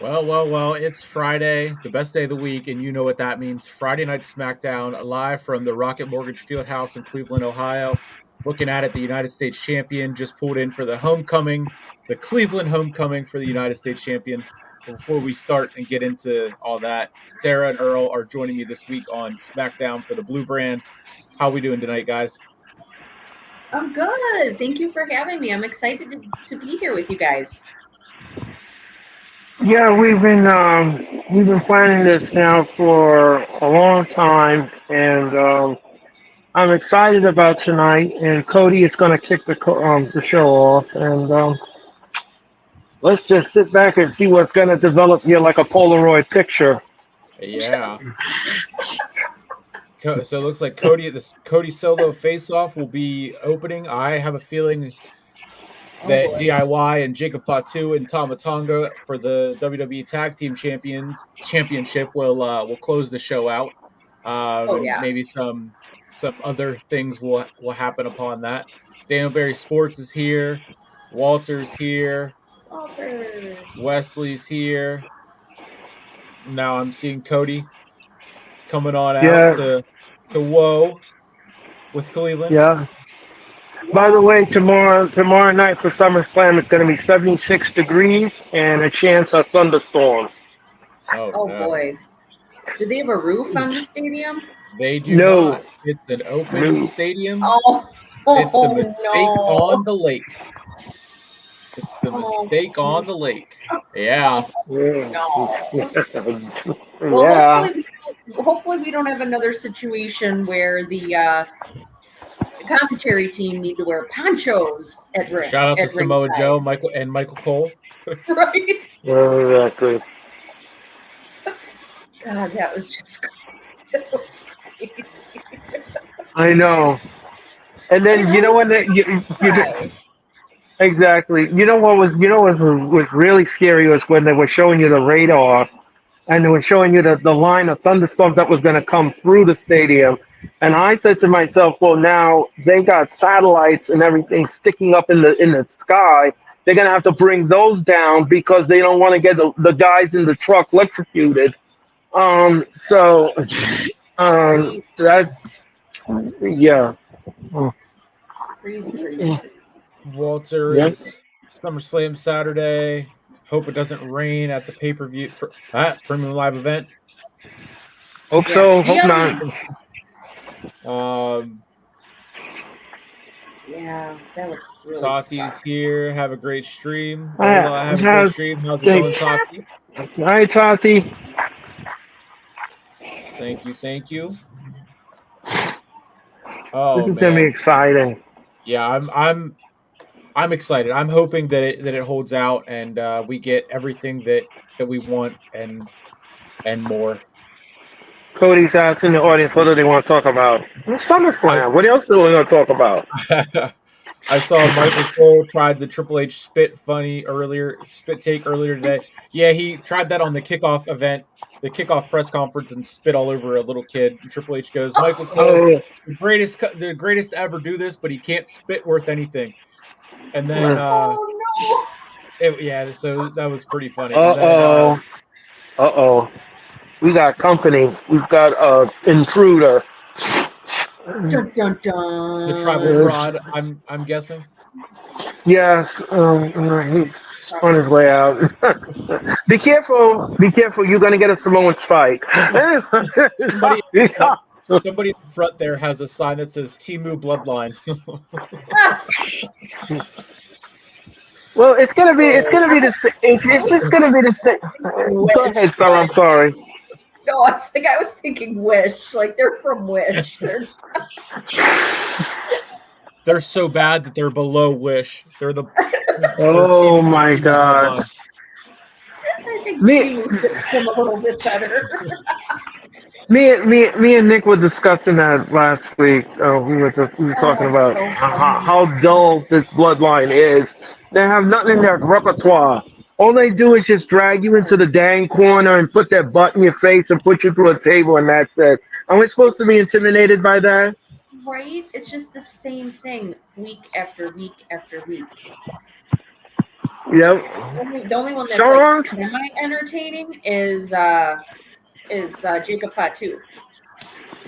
Well, it's Friday, the best day of the week, and you know what that means. Friday Night SmackDown, live from the Rocket Mortgage Fieldhouse in Cleveland, Ohio. Looking at it, the United States champion just pulled in for the homecoming, the Cleveland homecoming for the United States champion. But before we start and get into all that, Sarah and Earl are joining me this week on SmackDown for the Blue Brand. How we doing tonight, guys? I'm good. Thank you for having me. I'm excited to be here with you guys. Yeah, we've been planning this now for a long time, and I'm excited about tonight. And Cody is going to kick the show off, and let's just sit back and see what's going to develop here like a Polaroid picture. Yeah. So it looks like Cody solo face off will be opening. I have a feeling that boy. DIY and Jacob Fatu and Tama Tonga for the WWE Tag Team Championship will close the show out. And Yeah. maybe some other things will happen upon that. Daniel Berry Sports is here. Walter's here. Walter. Wesley's here. Now I'm seeing Cody coming on out Yeah, to Woe with Cleveland. yeah. By the way, tomorrow night for SummerSlam, it's going to be 76 degrees and a chance of thunderstorms. Oh no. Boy. Do they have a roof on the stadium? They do No, not. It's an open no. stadium. Oh, It's the mistake no. on the lake. It's the Oh, mistake on the lake. Yeah. no. Well, Yeah. hopefully we don't have another situation where the commentary team need to wear ponchos at ring. Shout out to Samoa ringside. Joe, Michael Cole. Right? Exactly. God, that was crazy. I know. And then you know when exactly. You know what was really scary was when they were showing you the radar and they were showing you the line of thunderstorms that was going to come through the stadium. And I said to myself, well, now they got satellites and everything sticking up in the sky. They're going to have to bring those down because they don't want to get the guys in the truck electrocuted. So that's yeah. Crazy. Walter Yeah. is SummerSlam Saturday. Hope it doesn't rain at the pay-per-view premium live event. Hope so. Hope not. Yeah, that looks really Tati's suck. here. Have a great stream. Have a great stream. How's it going, Tati? Hi, Tati. Thank you. Oh, This is gonna be man. exciting. Yeah, I'm excited. I'm hoping that it holds out and we get everything that we want and more. Cody's out in the audience. What do they want to talk about? SummerSlam. What else do we want to talk about? I saw Michael Cole tried the Triple H spit take earlier today. Yeah, he tried that on the kickoff event, the kickoff press conference, and spit all over a little kid. And Triple H goes, Michael Cole, the greatest to ever do this, but he can't spit worth anything. And then, so that was pretty funny. We got company. We've got intruder. Dun, dun, dun. The tribal fraud. I'm guessing. Yes, he's on his way out. Be careful! You're gonna get a Samoan spike. Somebody in front there has a sign that says Timu Bloodline. Well, it's just gonna be the same. Go ahead, Sarah. I'm sorry. No, I was thinking Wish. Like they're from Wish. They're so bad that they're below Wish. They're the. Oh my God. I think Timu fits them a little bit better. Me and Nick were discussing that last week. We were talking about so how dull this bloodline is. They have nothing in their repertoire. All they do is just drag you into the dang corner and put their butt in your face and put you through a table, and that's it. Are we supposed to be intimidated by that? Right? It's just the same thing week after week after week. Yep. The only one that's like Sean. semi-entertaining is Jacob Fatu.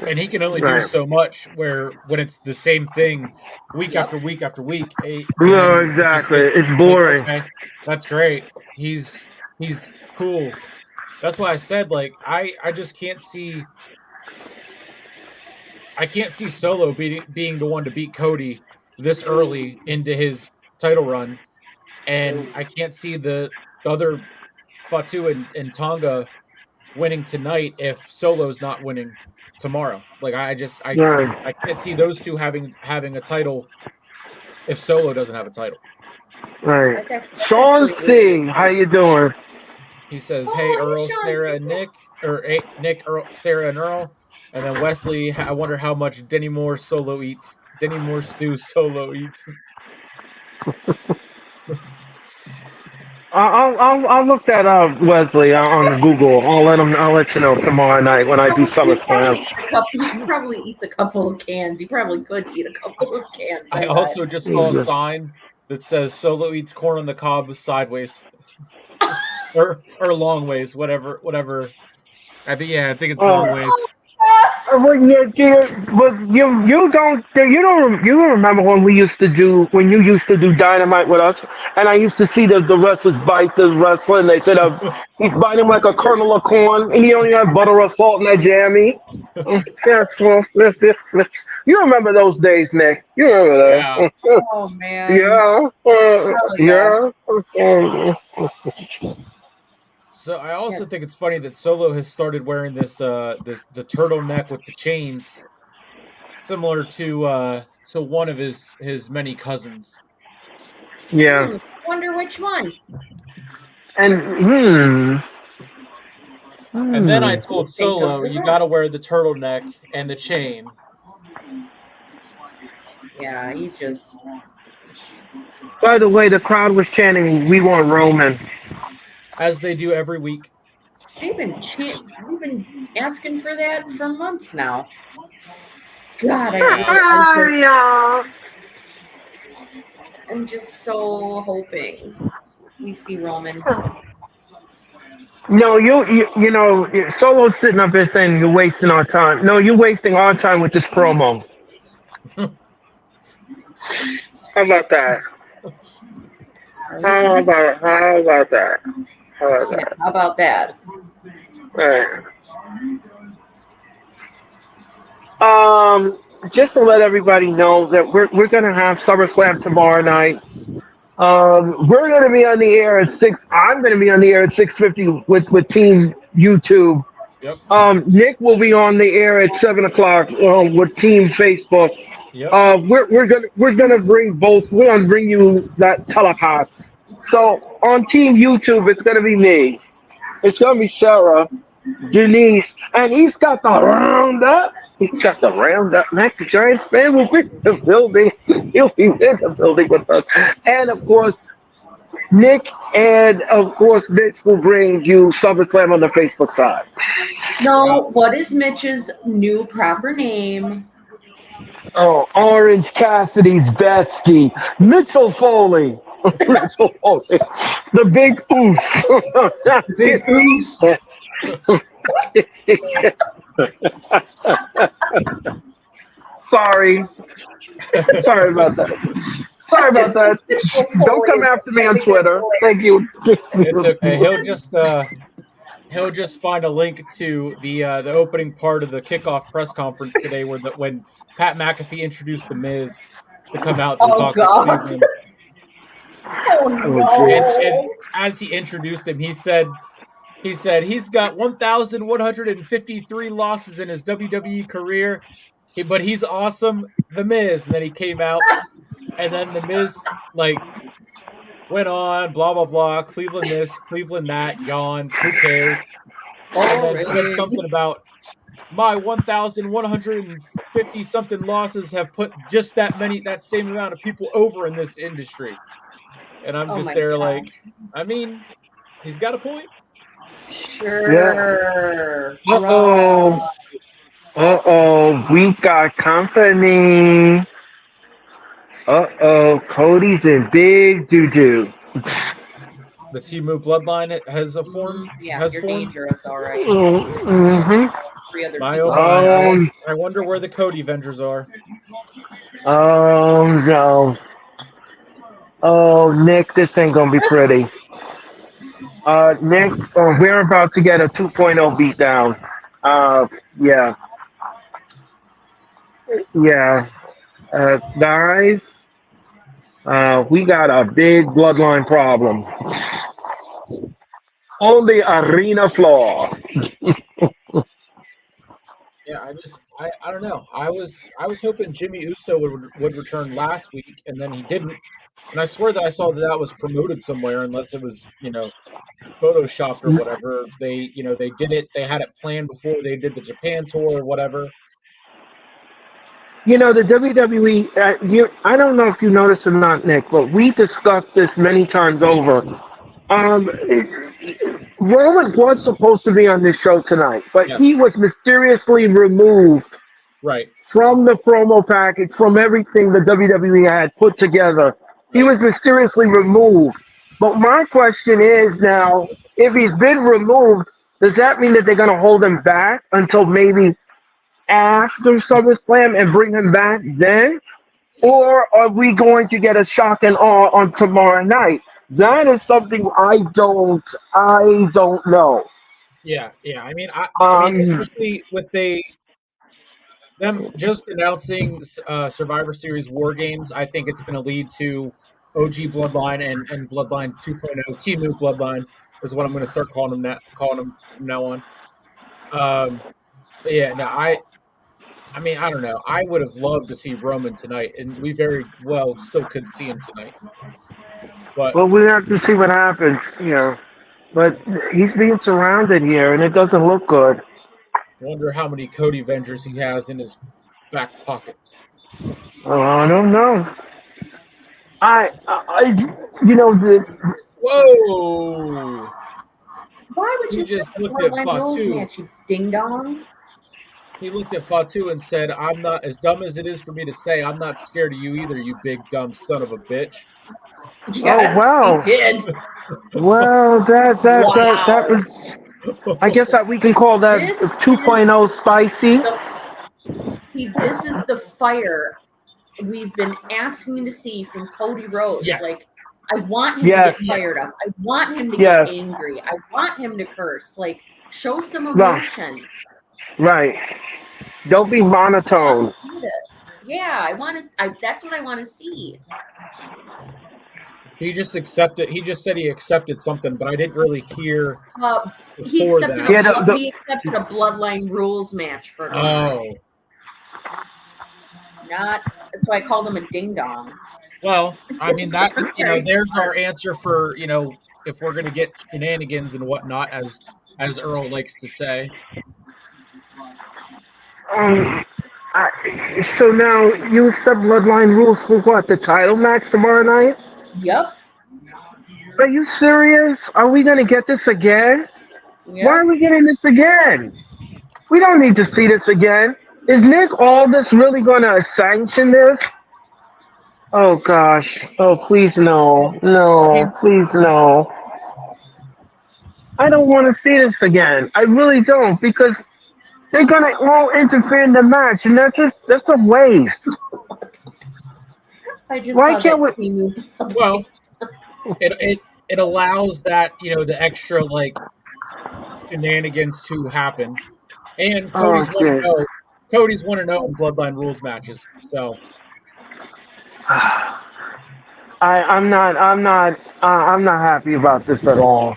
And he can only do Right. so much. Where when it's the same thing week Yep. after week after week, and No, then it just exactly. gets It's like, boring. okay, that's great. He's cool. That's why I said like I just can't see. I can't see Solo being the one to beat Cody this early into his title run, and I can't see the other Fatu and Tonga winning tonight if Solo's not winning tomorrow. Like I just Right. I can't see those two having a title if Solo doesn't have a title. Right. That's Sean actually C, how you doing? He says, "Hey oh, Earl, Sean Sarah, C. and Nick, or hey, Nick, Earl, Sarah, and Earl." And then Wesley, I wonder how much Denny Moore Solo eats. Denny Moore stew Solo eats. I'll look that up, Wesley, on Google. I'll let you know tomorrow night when I do SummerSlam. He probably eats a couple of cans. He probably could eat a couple of cans. I bet. also just saw a sign that says Solo eats corn on the cob sideways. or long ways, whatever. I think it's long ways. Well, you don't remember when when you used to do Dynamite with us, and I used to see the wrestlers bite the wrestler, and they said he's biting like a kernel of corn, and he only had butter or salt in that jammy. Yes, well, you remember those days, Nick? You remember Yeah. that? Oh man. Yeah, Yeah. So I also think it's funny that Solo has started wearing this the turtleneck with the chains, similar to one of his many cousins. yeah, Wonder which one. and And then I hmm. told Think of Solo, the you rest. got to wear the turtleneck and the chain, Yeah, he's just. By the way, the crowd was chanting, "We want Roman." as they do every week. We've been asking for that for months now. God, Yeah. I'm just so hoping we see Roman. No, you know, Solo's sitting up there saying you're wasting our time. No, you're wasting our time with this promo. How about that? How about that? How about Yeah, that? how about that? All right. Just to let everybody know that we're gonna have SummerSlam tomorrow night. We're gonna be on the air at six. I'm gonna be on the air at 6:50 with Team YouTube. Yep. Nick will be on the air at 7 o'clock with Team Facebook. Yep. We're gonna bring both. We're gonna bring you that telecast. So on Team YouTube, it's gonna be me. It's gonna be Sarah, Denise, and he's got the roundup. He's got the roundup. Mac the Giants fan will be in the building. He'll be in the building with us, and of course Nick and of course Mitch will bring you SummerSlam on the Facebook side. No, what is Mitch's new proper name? Oh, Orange Cassidy's bestie, Mitchell Foley. Mitchell Foley, the big oof. Big Goose. Sorry, sorry about that. Sorry about that. Don't come after me on Twitter. Thank you. It's okay. He'll just find a link to the opening part of the kickoff press conference today, when Pat McAfee introduced the Miz to come out to Oh talk to God. Cleveland. Oh And no. as he introduced him, he said he's got 1,153 losses in his WWE career, but he's awesome, the Miz. And then he came out, and then the Miz like went on, blah blah blah, Cleveland this, Cleveland that, yawned, who cares? And then said something about my 1,150 something losses have put just that same amount of people over in this industry. And I'm Oh just my there God. like, I mean, he's got a point. Yeah. Sure. Uh oh. Uh oh. We got company. Uh oh. Cody's in big doo doo. The Timu bloodline has formed. Yeah, Has you're formed. dangerous, all right. Mm-hmm. Three other My oh people. my! Um, I wonder where the Cody Avengers are. no. Oh, Nick, this ain't gonna be pretty. Nick, we're about to get a 2.0 beat down. Uh, yeah, yeah. Guys, we got a big bloodline problem on the arena floor. Yeah, I don't know. I was hoping Jimmy Uso would return last week, and then he didn't. And I swear that I saw that was promoted somewhere, unless it was photoshopped or whatever. They did it. They had it planned before they did the Japan tour or whatever. You know, the WWE, I don't know if you noticed or not, Nick, but we discussed this many times over. Um, Roman was supposed to be on this show tonight, but Yes, he was mysteriously removed right, from the promo package, from everything the WWE had put together. He right. was mysteriously removed. But my question is now, if he's been removed, does that mean that they're going to hold him back until maybe after SummerSlam and bring him back then? Or are we going to get a shock and awe on tomorrow night? That is something I don't know. Yeah, yeah. I mean, Um, especially with them just announcing Survivor Series War Games, I think it's going to lead to OG Bloodline and Bloodline 2.0. Timu Bloodline is what I'm going to start calling them from now on. But yeah, no, I mean, I don't know. I would have loved to see Roman tonight, and we very well still could see him tonight. But well, we have to see what happens, But he's being surrounded here, and it doesn't look good. wonder how many Cody Avengers he has in his back pocket. I don't know. The Whoa! Why would He you pick just the looked at Bloodline Rules Fatu. match, you ding dong? He looked at Fatu and said, "I'm not as dumb as it is for me to say. I'm not scared of you either, you big dumb son of a bitch." oh Yes, he well, did. well that Wow. was. I guess that we can call that This is 2.0 spicy. the this is the fire we've been asking to see from Cody Rhodes. Yes, Like, I want him to get Yes, yes. fired up. I want him to get yes, angry. I want him to curse. Like, show some right, emotion. right. Don't be I want monotone. to see this. Yeah, I want to. That's what I want to see. He just accepted. He just said he accepted something, but I didn't really hear He before accepted that. Yeah, he accepted a bloodline rules match for tomorrow. Oh, Not that's why I called him a ding dong. well, I mean that Very there's our smart. answer for if we're gonna get shenanigans and whatnot, as Earl likes to say. um, so now you accept bloodline rules for what? The title match tomorrow night? Yep. Are you serious? Are we gonna get this again? Why are Yep. we getting this again? We don't need to see this again. Is Nick Aldis really gonna sanction this? Oh gosh. Oh please no. Well, I No. mean, Please no. I don't want to see this again. I really don't because they're gonna all interfere in the match, and that's a waste. I just Why saw can't that we? Timu. well, it allows that the extra shenanigans to happen, and Oh jeez. Cody's 1-0 in Bloodline rules matches. So I'm not happy about this at all.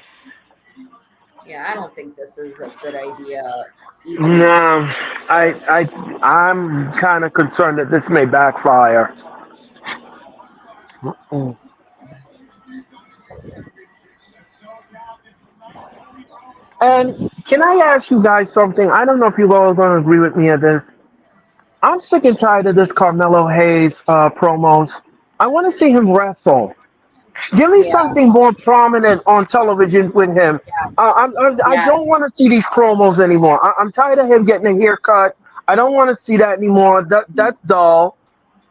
Yeah, I don't think this is a good idea. Even No, I'm kind of concerned that this may backfire. Mm. And can I ask you guys something? I don't know if you all are going to agree with me on this. I'm sick and tired of this Carmelo Hayes promos. I want to see him wrestle. Give me yeah, something more prominent on television with him. yes, I yes. don't want to see these promos anymore. I'm tired of him getting a haircut. I don't want to see that anymore. That's dull.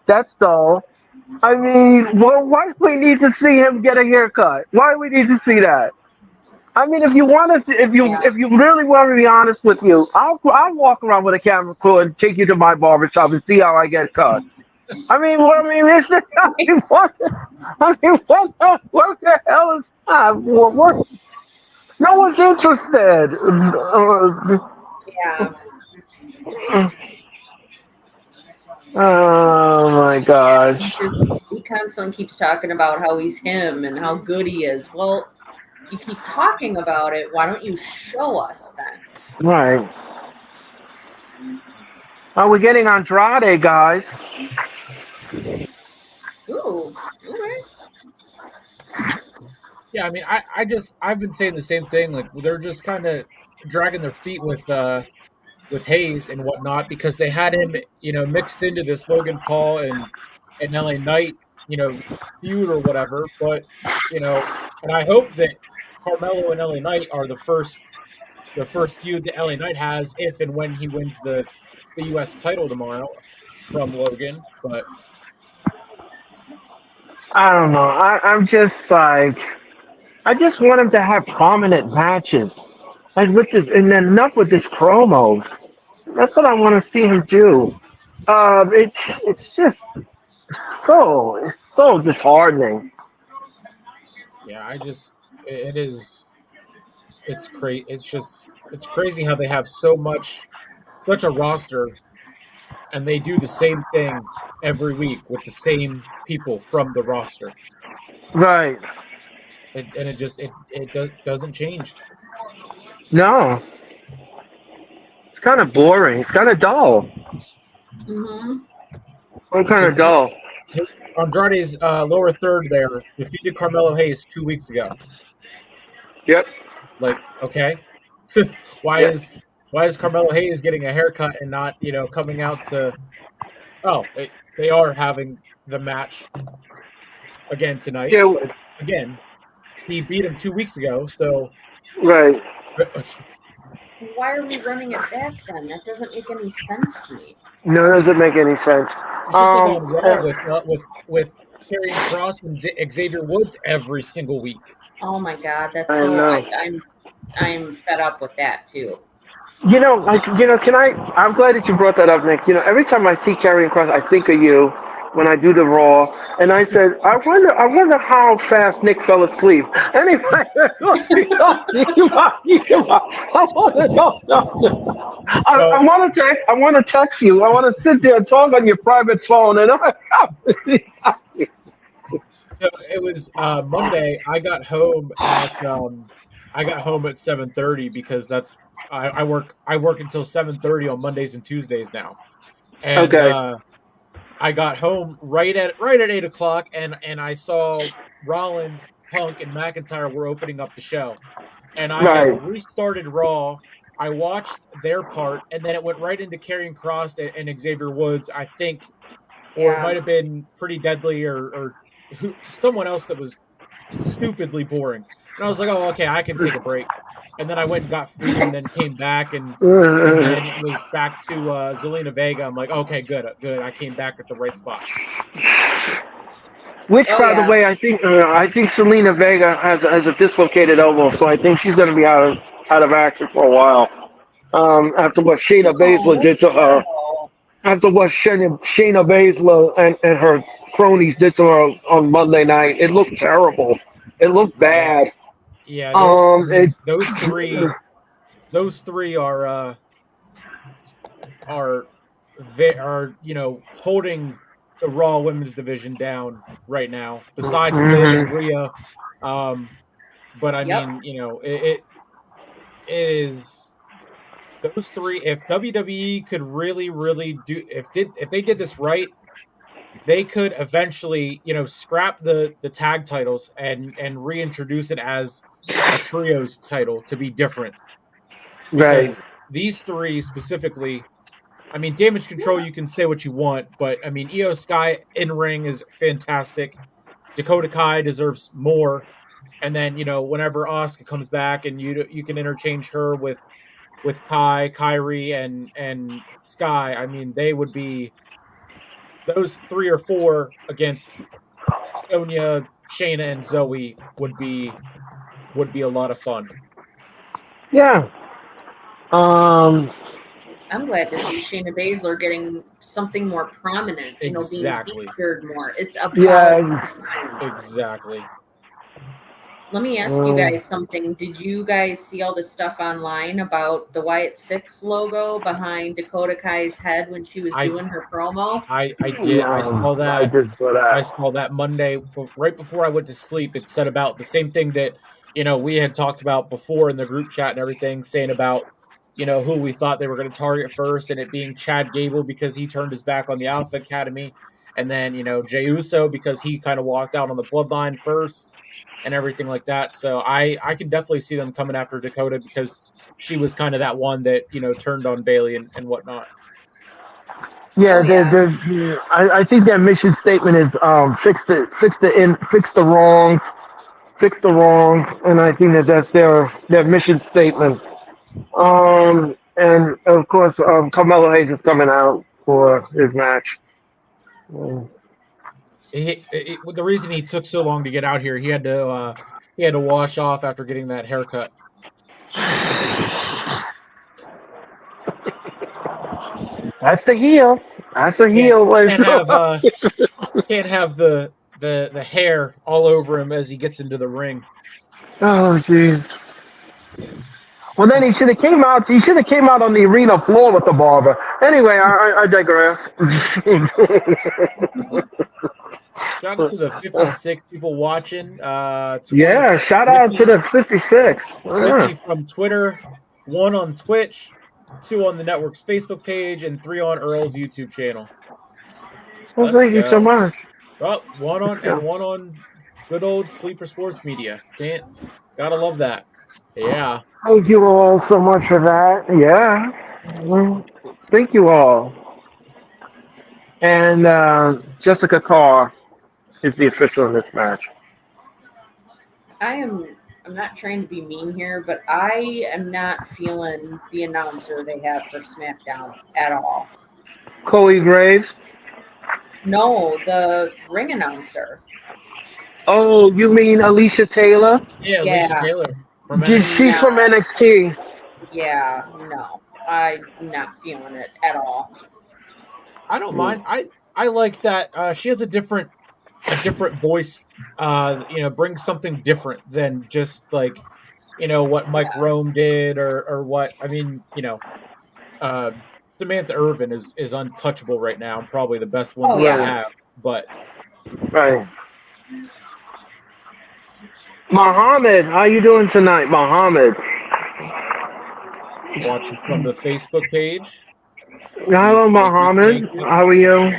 That's dull. I mean, why do we need to see him get a haircut? Why do we need to see that? I mean, if you want to, Yeah. if you really want to be honest with you, I'll walk around with a camera crew and take you to my barbershop and see how I get cut. I mean, it's the, I mean, what the hell is that? No one's interested. Yeah. Oh my Yeah. gosh. He constantly keeps talking about how he's him and how good he is. Well, you keep talking about it. Why don't you show us then? Right. Are we getting Andrade, guys? Ooh. Okay. Yeah, I mean, I've been saying the same thing. Like they're just kind of dragging their feet with Hayes and whatnot because they had him, mixed into this Logan Paul and LA Knight, feud or whatever. But and I hope that Carmelo and LA Knight are the first feud that LA Knight has if and when he wins the U.S. title tomorrow from Logan. But I don't know. I'm just like, I just want him to have prominent matches. And and then enough with this promos. That's what I want to see him do. It's just it's so disheartening. yeah, it is it's crazy. It's crazy how they have such a roster and they do the same thing every week with the same people from the roster. Right. And it doesn't change. No, it's kind of boring. It's kind of dull. Mm-hmm. It's kind of Andrade, dull. Andrade's lower third there defeated Carmelo Hayes 2 weeks ago. Yep. Like, okay, why Yep. is why is Carmelo Hayes getting a haircut and not coming out to? Oh, they are having the match again tonight, Yeah. but again he beat him 2 weeks ago, so Right. it's Why are we running it back then? That doesn't make any sense to me. No, it doesn't make any sense. just like on Raw Uh, with Karrion Cross and Xavier Woods every single week. Oh my God, that's I so. know. I'm fed up with that too. Can I? I'm glad that you brought that up, Nick. Every time I see Karrion Cross, I think of you when I do the Raw, and I said, I wonder how fast Nick fell asleep. Anyway, I want to no. So, I want to text you. I want to sit there and talk on your private phone, and so it was Monday. I got home at 7:30 because I work until 7:30 on Mondays and Tuesdays now, and okay, I got home right at 8 o'clock, and I saw Rollins, Punk, and McIntyre were opening up the show, and I had right, restarted Raw. I watched their part, and then it went right into Karrion Cross and Xavier Woods, I think, or it Yeah. might have been Pretty Deadly or someone else that was stupidly boring. And I was like, oh, okay, I can take a break. And then I went and got food, and then came back, and then it was back to Zelina Vega. I'm like, okay, good, good. I came back at the right spot. Which, Oh by the yeah. way, I think Selena Vega has a dislocated elbow, so I think she's going to be out of action for a while. After what Shayna Baszler No. did to her, No. after what Shayna Baszler and her cronies did to her on Monday night, it looked terrible. It looked Yeah, bad. yeah. Those Um, it, those three those three are holding the Raw Women's Division down right now. Besides Liv and mhm. Rhea, um, but I Yep. mean, it is those three. If WWE could really, really if they did this right, they could eventually, scrap the tag titles and reintroduce it as a trios title to be different Right, because these three specifically. I mean, Damage Control, you can say what you want, but I mean, Io Sky in ring is fantastic. Dakota Kai deserves more. And then, whenever Asuka comes back and you can interchange her with Kyrie and Sky, I mean, they would be those 3 or 4 against Sonya, Shayna, and Zoe would be a lot of fun. Yeah. I'm glad to see Shayna Baszler getting something more prominent, being Exactly. featured more. It's about Yeah. time. Exactly. Let me ask you guys something. Did you guys see all the stuff online about the Wyatt Six logo behind Dakota Kai's head when she was I doing her promo? I did. I saw I that. just saw I that. saw that Monday right before I went to sleep. It said about the same thing that we had talked about before in the group chat and everything, saying about who we thought they were going to target first, and it being Chad Gable because he turned his back on the Alpha Academy, and then Jey Uso because he kind of walked out on the Bloodline first and everything like that. So I can definitely see them coming after Dakota because she was kind of that one that turned on Bailey and whatnot. Yeah, Oh yeah. I think their mission statement is fix the wrongs, and I think that's their mission statement. And of course, Carmelo Hayes is coming out for his match. The reason he took so long to get out here, he had to wash off after getting that haircut. That's the heel. That's the Can't heel. can't have can't have the hair all over him as he gets into the ring. Oh, jeez. Well, then he should have came out. He should have came out on the arena floor with the barber. Anyway, I digress. Shout out to the 56 people watching. 20 Yeah, shout out to 50, the 56. Yeah. 50 from Twitter, 1 on Twitch, 2 on the network's Facebook page, and 3 on Earl's YouTube channel. Well, Let's thank you so go. much. Well, one on Let's go. and 1 on good old Sleeper Sports Media. Gotta love that. Yeah. Thank you all so much for that. Yeah. Thank you all. And Jessica Carr is the official in this match. I'm not trying to be mean here, but I am not feeling the announcer they have for SmackDown at all. Chloe Graves. No, the ring announcer. Oh, you mean Alicia Taylor? Yeah, Alicia Yeah. Taylor from She's NXT. from NXT. Yeah, no. I'm not feeling it at all. I don't mind. I like that she has a different voice. Brings something different than just like what Mike Rome did or what. I mean, uh, Samantha Irvin is untouchable right now, and probably the best one Oh, we yeah. have. But Right. Muhammad, how you doing tonight, Muhammad? watching from the Facebook page. Hello, Muhammad. Thank you. How are you?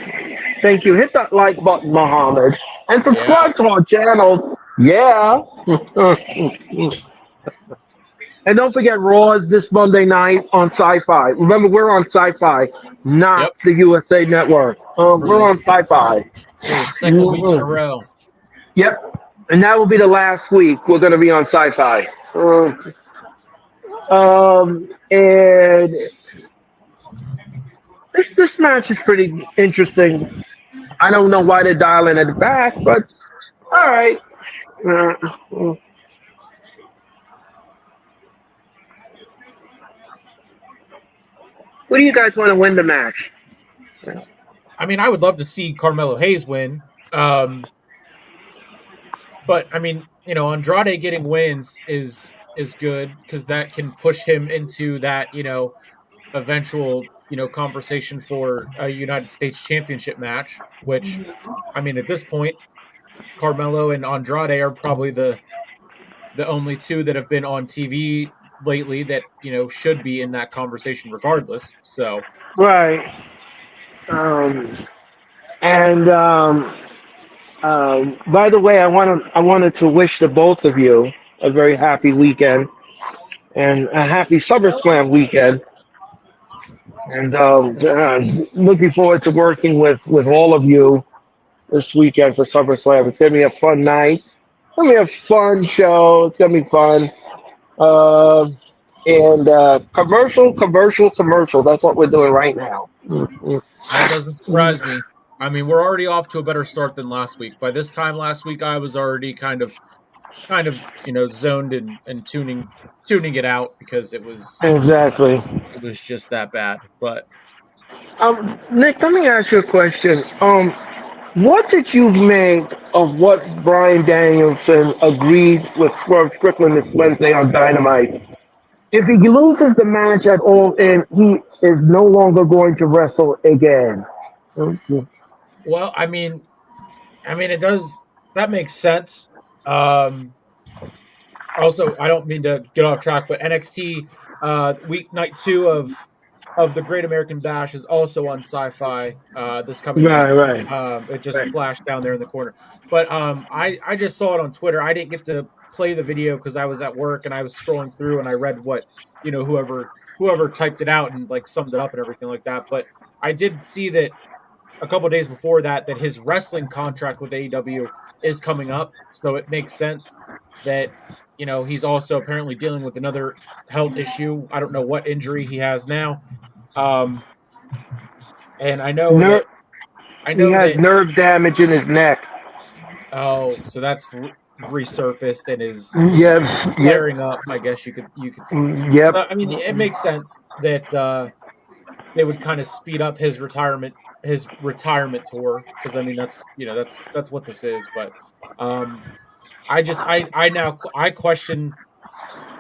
Thank you. Hit that like button, Muhammad, and subscribe to our channel. Yeah. And don't forget, Raw is this Monday night on Sci-Fi. Remember, we're on Sci-Fi, not Yep. the USA Network. We're on Sci-Fi. For the second week in a row. Yep. And that will be the last week we're going to be on Sci-Fi. And this match is pretty interesting. I don't know why they're dialing it back, but all right. Who do you guys want to win the match? I mean, I would love to see Carmelo Hayes win. But I mean, Andrade getting wins is good because that can push him into that, eventual, conversation for a United States Championship match, which I mean, at this point, Carmelo and Andrade are probably the only two that have been on TV lately that, should be in that conversation regardless. So, Right. And by the way, I wanted to wish the both of you a very happy weekend and a happy SummerSlam weekend. And looking forward to working with all of you this weekend for SummerSlam. It's gonna be a fun night. It's gonna be a fun show. It's gonna be fun. And commercial. That's what we're doing right now. that doesn't surprise me. I mean, we're already off to a better start than last week. By this time last week, I was already kind of zoned and tuning it out because Exactly. it was just that bad. But Nick, let me ask you a question. What did you make of what Brian Danielson agreed with Swerve Strickland this Wednesday on Dynamite? If he loses the match at all in, he is no longer going to wrestle again. Okay. well, I mean, it does that makes sense. Um, Also, I don't mean to get off track, but NXT week night 2 of the Great American Bash is also on Sci-Fi this coming week. Right, right. It just Right. flashed down there in the corner, but I just saw it on Twitter. I didn't get to play the video because I was at work and I was scrolling through and I read what whoever typed it out and like summed it up and everything like that. But I did see that a couple days before that his wrestling contract with AEW is coming up, so it makes sense that he's also apparently dealing with another health issue. I don't know what injury he has now, um, and Ner- I he know has that. nerve damage in his neck. Oh, so that's resurfaced and is Yep, yep, flaring up. I guess you could say. yep. I mean, it makes sense that they would kind of speed up his retirement tour because I mean that's what this is. But um, I question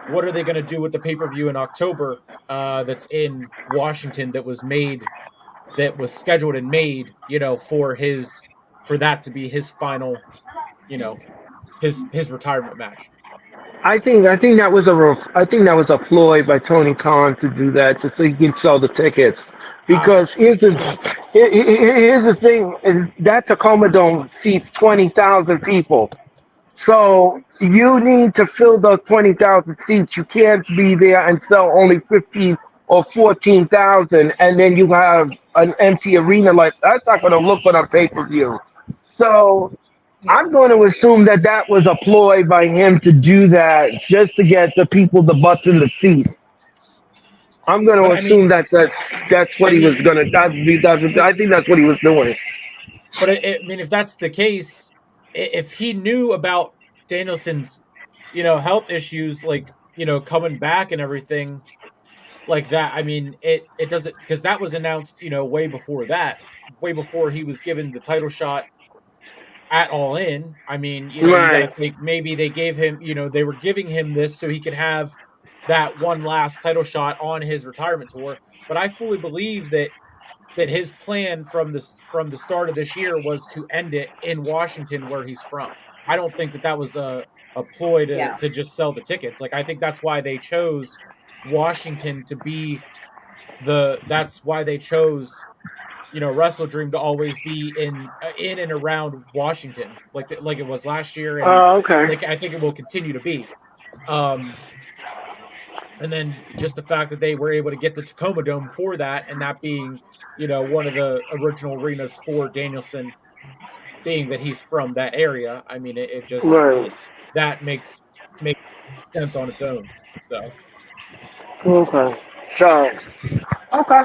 what are they going to do with the pay per view in October that's in Washington that was scheduled and made for that to be his final you know his retirement match. I think that was I think that was a ploy by Tony Khan to do that, just so he can sell the tickets. I Because here's the thing: is that Tacoma Dome seats 20,000 people. So you need to fill those 20,000 seats. You can't be there and sell only 15 or 14,000, and then you have an empty arena. Like that's not going to look good on pay per view. So Yeah. I'm going to assume that that was a ploy by him to do that, just to get the people the butts in the seats. I'm going but to assume that's what I he was mean going to. I think that's what he was doing. but I mean if that's the case, if he knew about Danielson's health issues like coming back and everything like that. I mean, it doesn't because that was announced, way before that, way before he was given the title shot at All In. I mean, you got to Right. think maybe they gave him, they were giving him this so he could have that one last title shot on his retirement tour. But I fully believe that his plan from the start of this year was to end it in Washington where he's from. I don't think that was a ploy Yeah. to just sell the tickets. Like I think that's why they chose Washington to be that's why they chose Wrestle Dream to always be in and around Washington like it was last year and Oh, okay. like I think it will continue to be. Um, and then just the fact that they were able to get the Tacoma Dome for that and that being one of the original arenas for Danielson being that he's from that area. I mean it just Right. that makes sense on its own. So Okay. So, okay.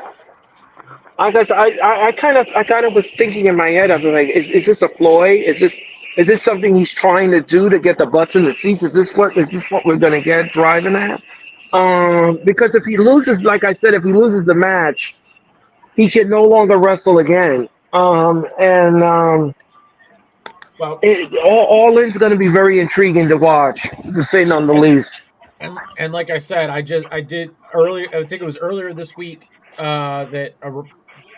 I guess I kind of was thinking in my head. I was like, is this a ploy? Is this something he's trying to do to get the butts in the seats? Is this what we're gonna get driving at? Because if he loses, like I said, if he loses the match, he can no longer wrestle again. And well all in's going to be very intriguing to watch, to say none the and least. and like I said, I did earlier. I think it was earlier this week that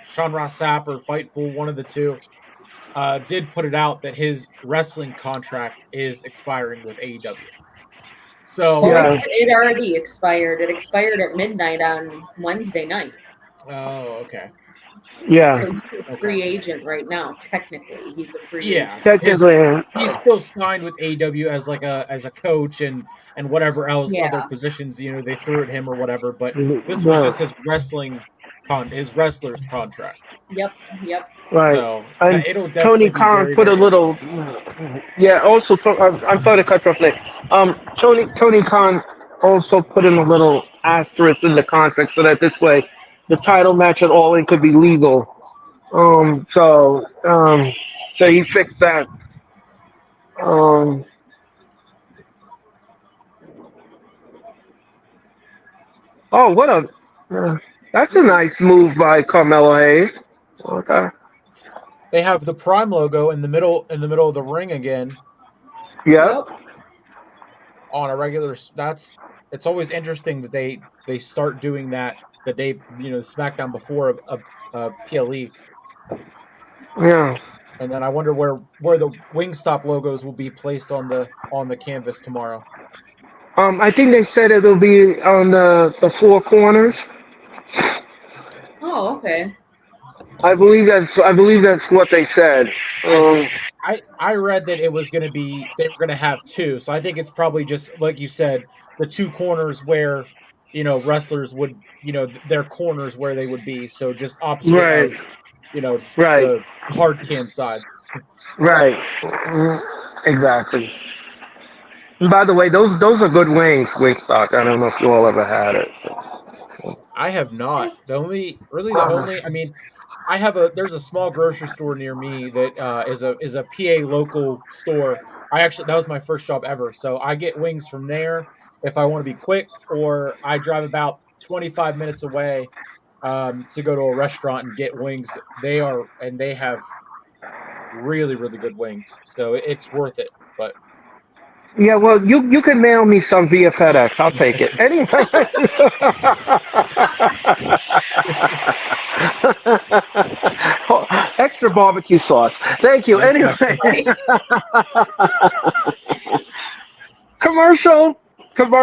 Sean Ross Sapp or Fightful, one of the two, did put it out that his wrestling contract is expiring with AEW. Oh, So, Yeah, it already expired. It expired at midnight on Wednesday night. oh, okay, yeah. So he's a okay, free agent right now. Technically, he's a free yeah. agent. Technically, He's still signed with AEW as like a coach and whatever else other Yeah. positions they threw at him or whatever. But this was yeah, just his his wrestler's contract. Yep. Yep. right. So And it'll Tony definitely be Khan very put a very little, interesting. yeah. Also, I'm sorry to cut you off there. Tony Khan also put in a little asterisk in the contract so that this way, the title match at All In could be legal. So he fixed that. Um, oh, what a that's a nice move by Carmelo Hayes. Okay. They have the Prime logo in the middle of the ring again Yep. Yep. on a regular. That's it's always interesting that they start doing that the day SmackDown before a PLE, Yeah. and then I wonder where the Wingstop logos will be placed on the canvas tomorrow. I think they said it'll be on the four corners. Oh, okay. I believe that's what they said. I Um, I read that it was going to be they were going to have two, so I think it's probably just like you said, the two corners where wrestlers would their corners where they would be, so just opposite right. of Right. the hard cam sides. Right. Exactly. And by the way, those are good wings, Wingstock. I don't know if you all ever had it. I have Eh, not. The only I mean, there's a small grocery store near me that is a PA local store. I actually that was my first job ever, so I get wings from there if I want to be quick, or I drive about 25 minutes away to go to a restaurant and get wings. They have really really good wings, so it's worth it. But Yeah, well, you can mail me some via FedEx. I'll take it. Anyway. Extra barbecue sauce. Thank you. Anyway, right. commercial.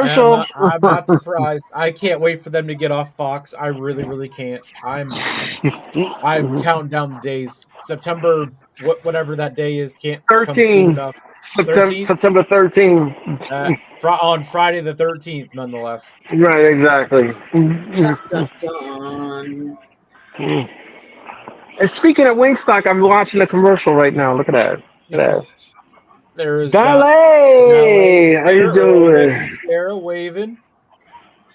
I'm Commercial. not. I'm not surprised. I can't wait for them to get off Fox. I really, really can't. I'm counting down the days. September, whatever that day is, can't come soon 13. enough. September, 13th, September 13. on Friday the 13th, nonetheless. Right, exactly. Dun, dun, dun. And speaking of Wingstock, I'm watching a commercial right now. Look at that. Look at that. There is Valet is Ballet! How you here. Earl and doing? Sarah waving.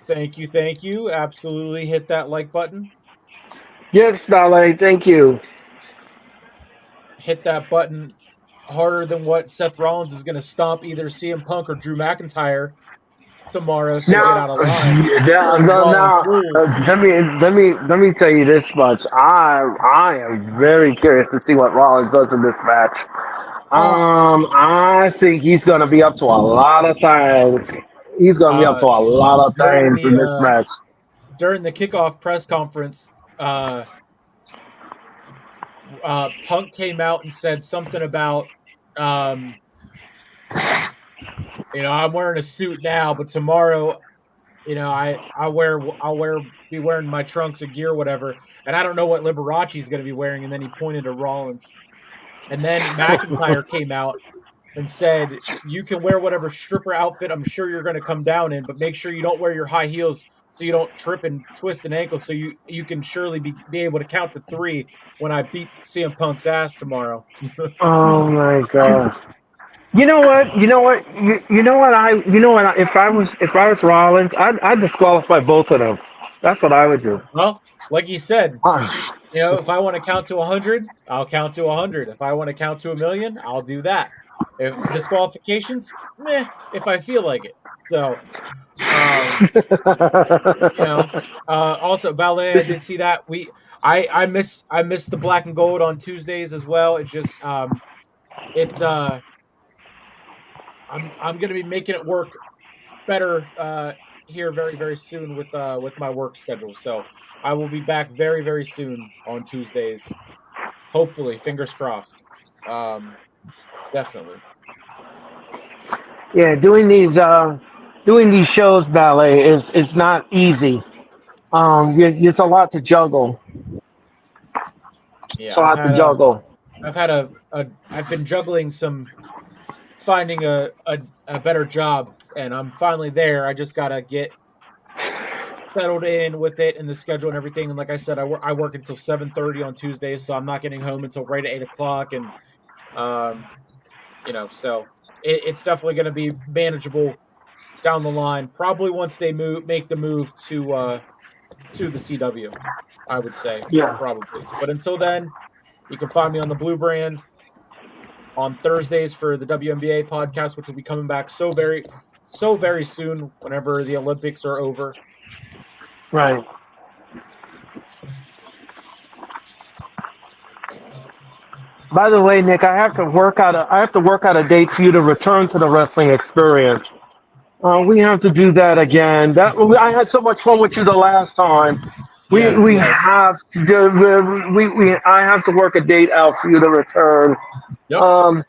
Thank you, thank you. Absolutely hit that like button. Yes, Ballet. Thank you. Hit that button harder than what Seth Rollins is going to stomp either CM Punk or Drew McIntyre tomorrow to get Now, out of line because Rollins now, rules. let me tell you this much. I am very curious to see what Rollins does in this match. Oh, I think he's gonna be up to a lot of things. He's gonna be up Uh, to a lot of during things the in this match. during the kickoff press conference, Punk came out and said something about, um, I'm wearing a suit now, but tomorrow, I'll be wearing my trunks of gear, whatever. And I don't know what Liberace's going to be wearing. And then he pointed to Rollins. And then McIntyre came out and said, "You can wear whatever stripper outfit I'm sure you're going to come down in, but make sure you don't wear your high heels so you don't trip and twist an ankle. So you can surely be able to count to three when I beat CM Punk's ass tomorrow." Oh my I'm god. You know what? You know what? You know what? If I was Rollins, I'd disqualify both of them. That's what I would do. Well, like you said, Ah, if I want to count to 100, I'll count to 100. If I want to count to a million, I'll do that. If disqualifications, meh, if I feel like it. So, um, also ballet. I did see that I miss the black and gold on Tuesdays as well. It's just it I'm gonna be making it work better here very very soon with my work schedule. So I will be back very very soon on Tuesdays. Hopefully, fingers crossed. Um, Definitely. yeah, doing these shows, ballet is not easy. It's a lot to juggle. It's Yeah, a lot to juggle. I've been juggling some finding a better job, and I'm finally there. I just gotta get settled in with it and the schedule and everything. And like I said, I work until 7:30 on Tuesdays, so I'm not getting home until right at 8 o'clock. And um, so it's definitely going to be manageable down the line. Probably once they make the move to the CW. I would say, Yeah. probably. But until then, you can find me on the Blue Brand on Thursdays for the WNBA podcast, which will be coming back so very soon whenever the Olympics are over. Right. By the way, Nick, I have to work out a date for you to return to the wrestling experience. We have to do that again. I had so much fun with you the last time. Yes, We yes. have to do, we I have to work a date out for you to return. Yep. Um,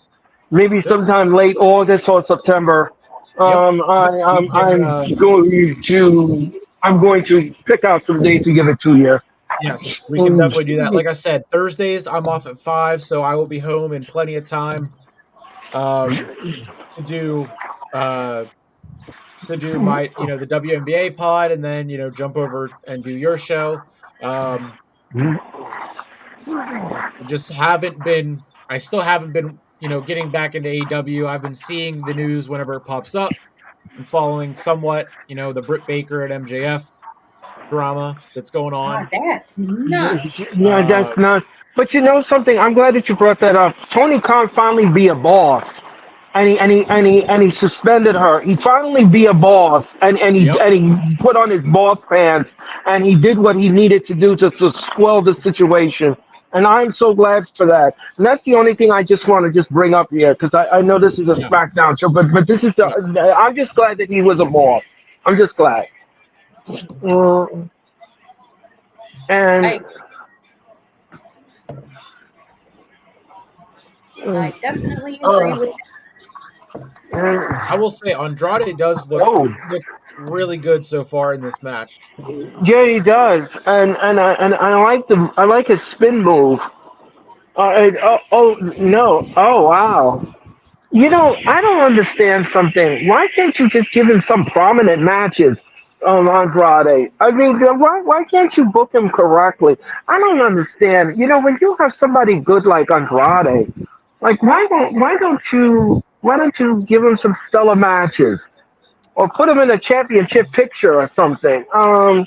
Maybe Yep. sometime late August or September. Yep. We can I'm going to pick out some dates and give it to you. yes, we can definitely do that. Like I said, Thursdays I'm off at 5, so I will be home in plenty of time um to do uh my the WNBA pod, and then jump over and do your show. Um just haven't been I still haven't been getting back into AEW. I've been seeing the news whenever it pops up and following somewhat the Britt Baker and MJF drama that's going God, on. that's nuts. Yeah, Uh that's nuts. But you know something? I'm glad that you brought that up. Tony Khan finally be a boss, and he suspended her. He finally be a boss, yep. and he put on his boss pants, and he did what he needed to do to squell the situation. And I'm so glad for that. And that's the only thing I just want to just bring up here because I know this is a Yeah. SmackDown show, but this is Yeah. I'm just glad that he was a boss. I'm just glad. And I I definitely agree uh, with I will say Andrade does oh. look really good so far in this match. Yeah, he does, and I like I like his spin move. Oh no! Oh wow! You know, I don't understand something. Why can't you just give him some prominent matches, Andrade? I mean, why can't you book him correctly? I don't understand. You know, when you have somebody good like Andrade, like why don't you give him some stellar matches or put him in a championship picture or something? I'm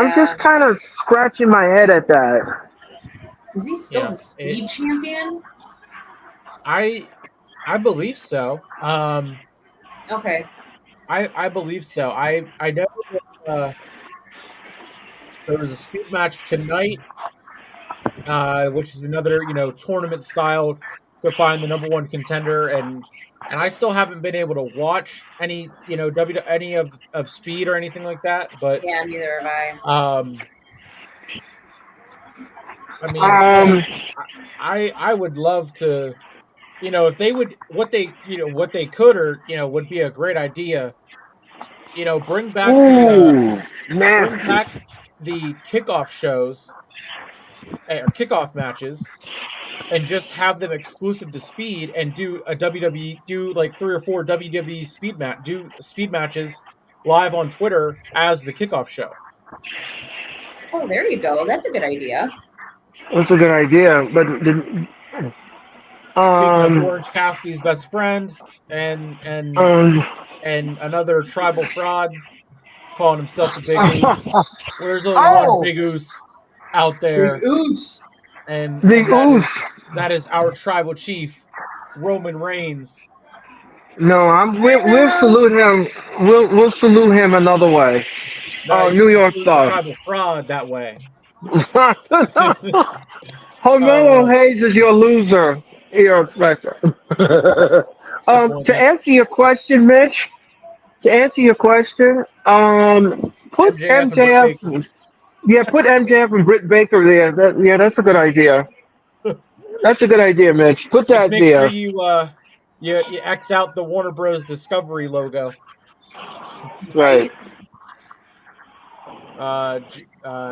yeah. just kind of scratching my head at that. Is he still Yeah. the speed champion? I I believe so. Okay. I believe so. I know uh, there was a speed match tonight, which is another tournament style to find the number one contender, and I still haven't been able to watch any any of speed or anything like that. But Yeah, neither have I. um, I mean, yeah, Um, I would love to. If they would, what they could or would be a great idea. Bring back ooh, bring nasty. back the kickoff shows or kickoff matches, and just have them exclusive to Speed, and do a WWE, do like 3 or 4 WWE do speed matches live on Twitter as the kickoff show. Oh, there you go. That's a good idea. That's a good idea, but Speaking of um, Orange Cassidy's best friend and um, another tribal fraud calling himself the Big Oos, well, there's only one oh, Big Oos out Big there, ooze. the and ooze. that is our tribal chief, Roman Reigns. No, we'll salute him. We'll salute him another way. Now you New can York salute the style. tribal fraud that way. Carmelo uh, Hayes is your loser. You're expected. To Disappointment. answer your question, Mitch. To answer your question, put MJF and Britt MJF. Baker. Yeah, put MJF and Britt Baker there. Yeah, that's a good idea. That's a good idea, Mitch. Put Just that make sure there. you X out the Warner Bros. Discovery logo. Right. Right.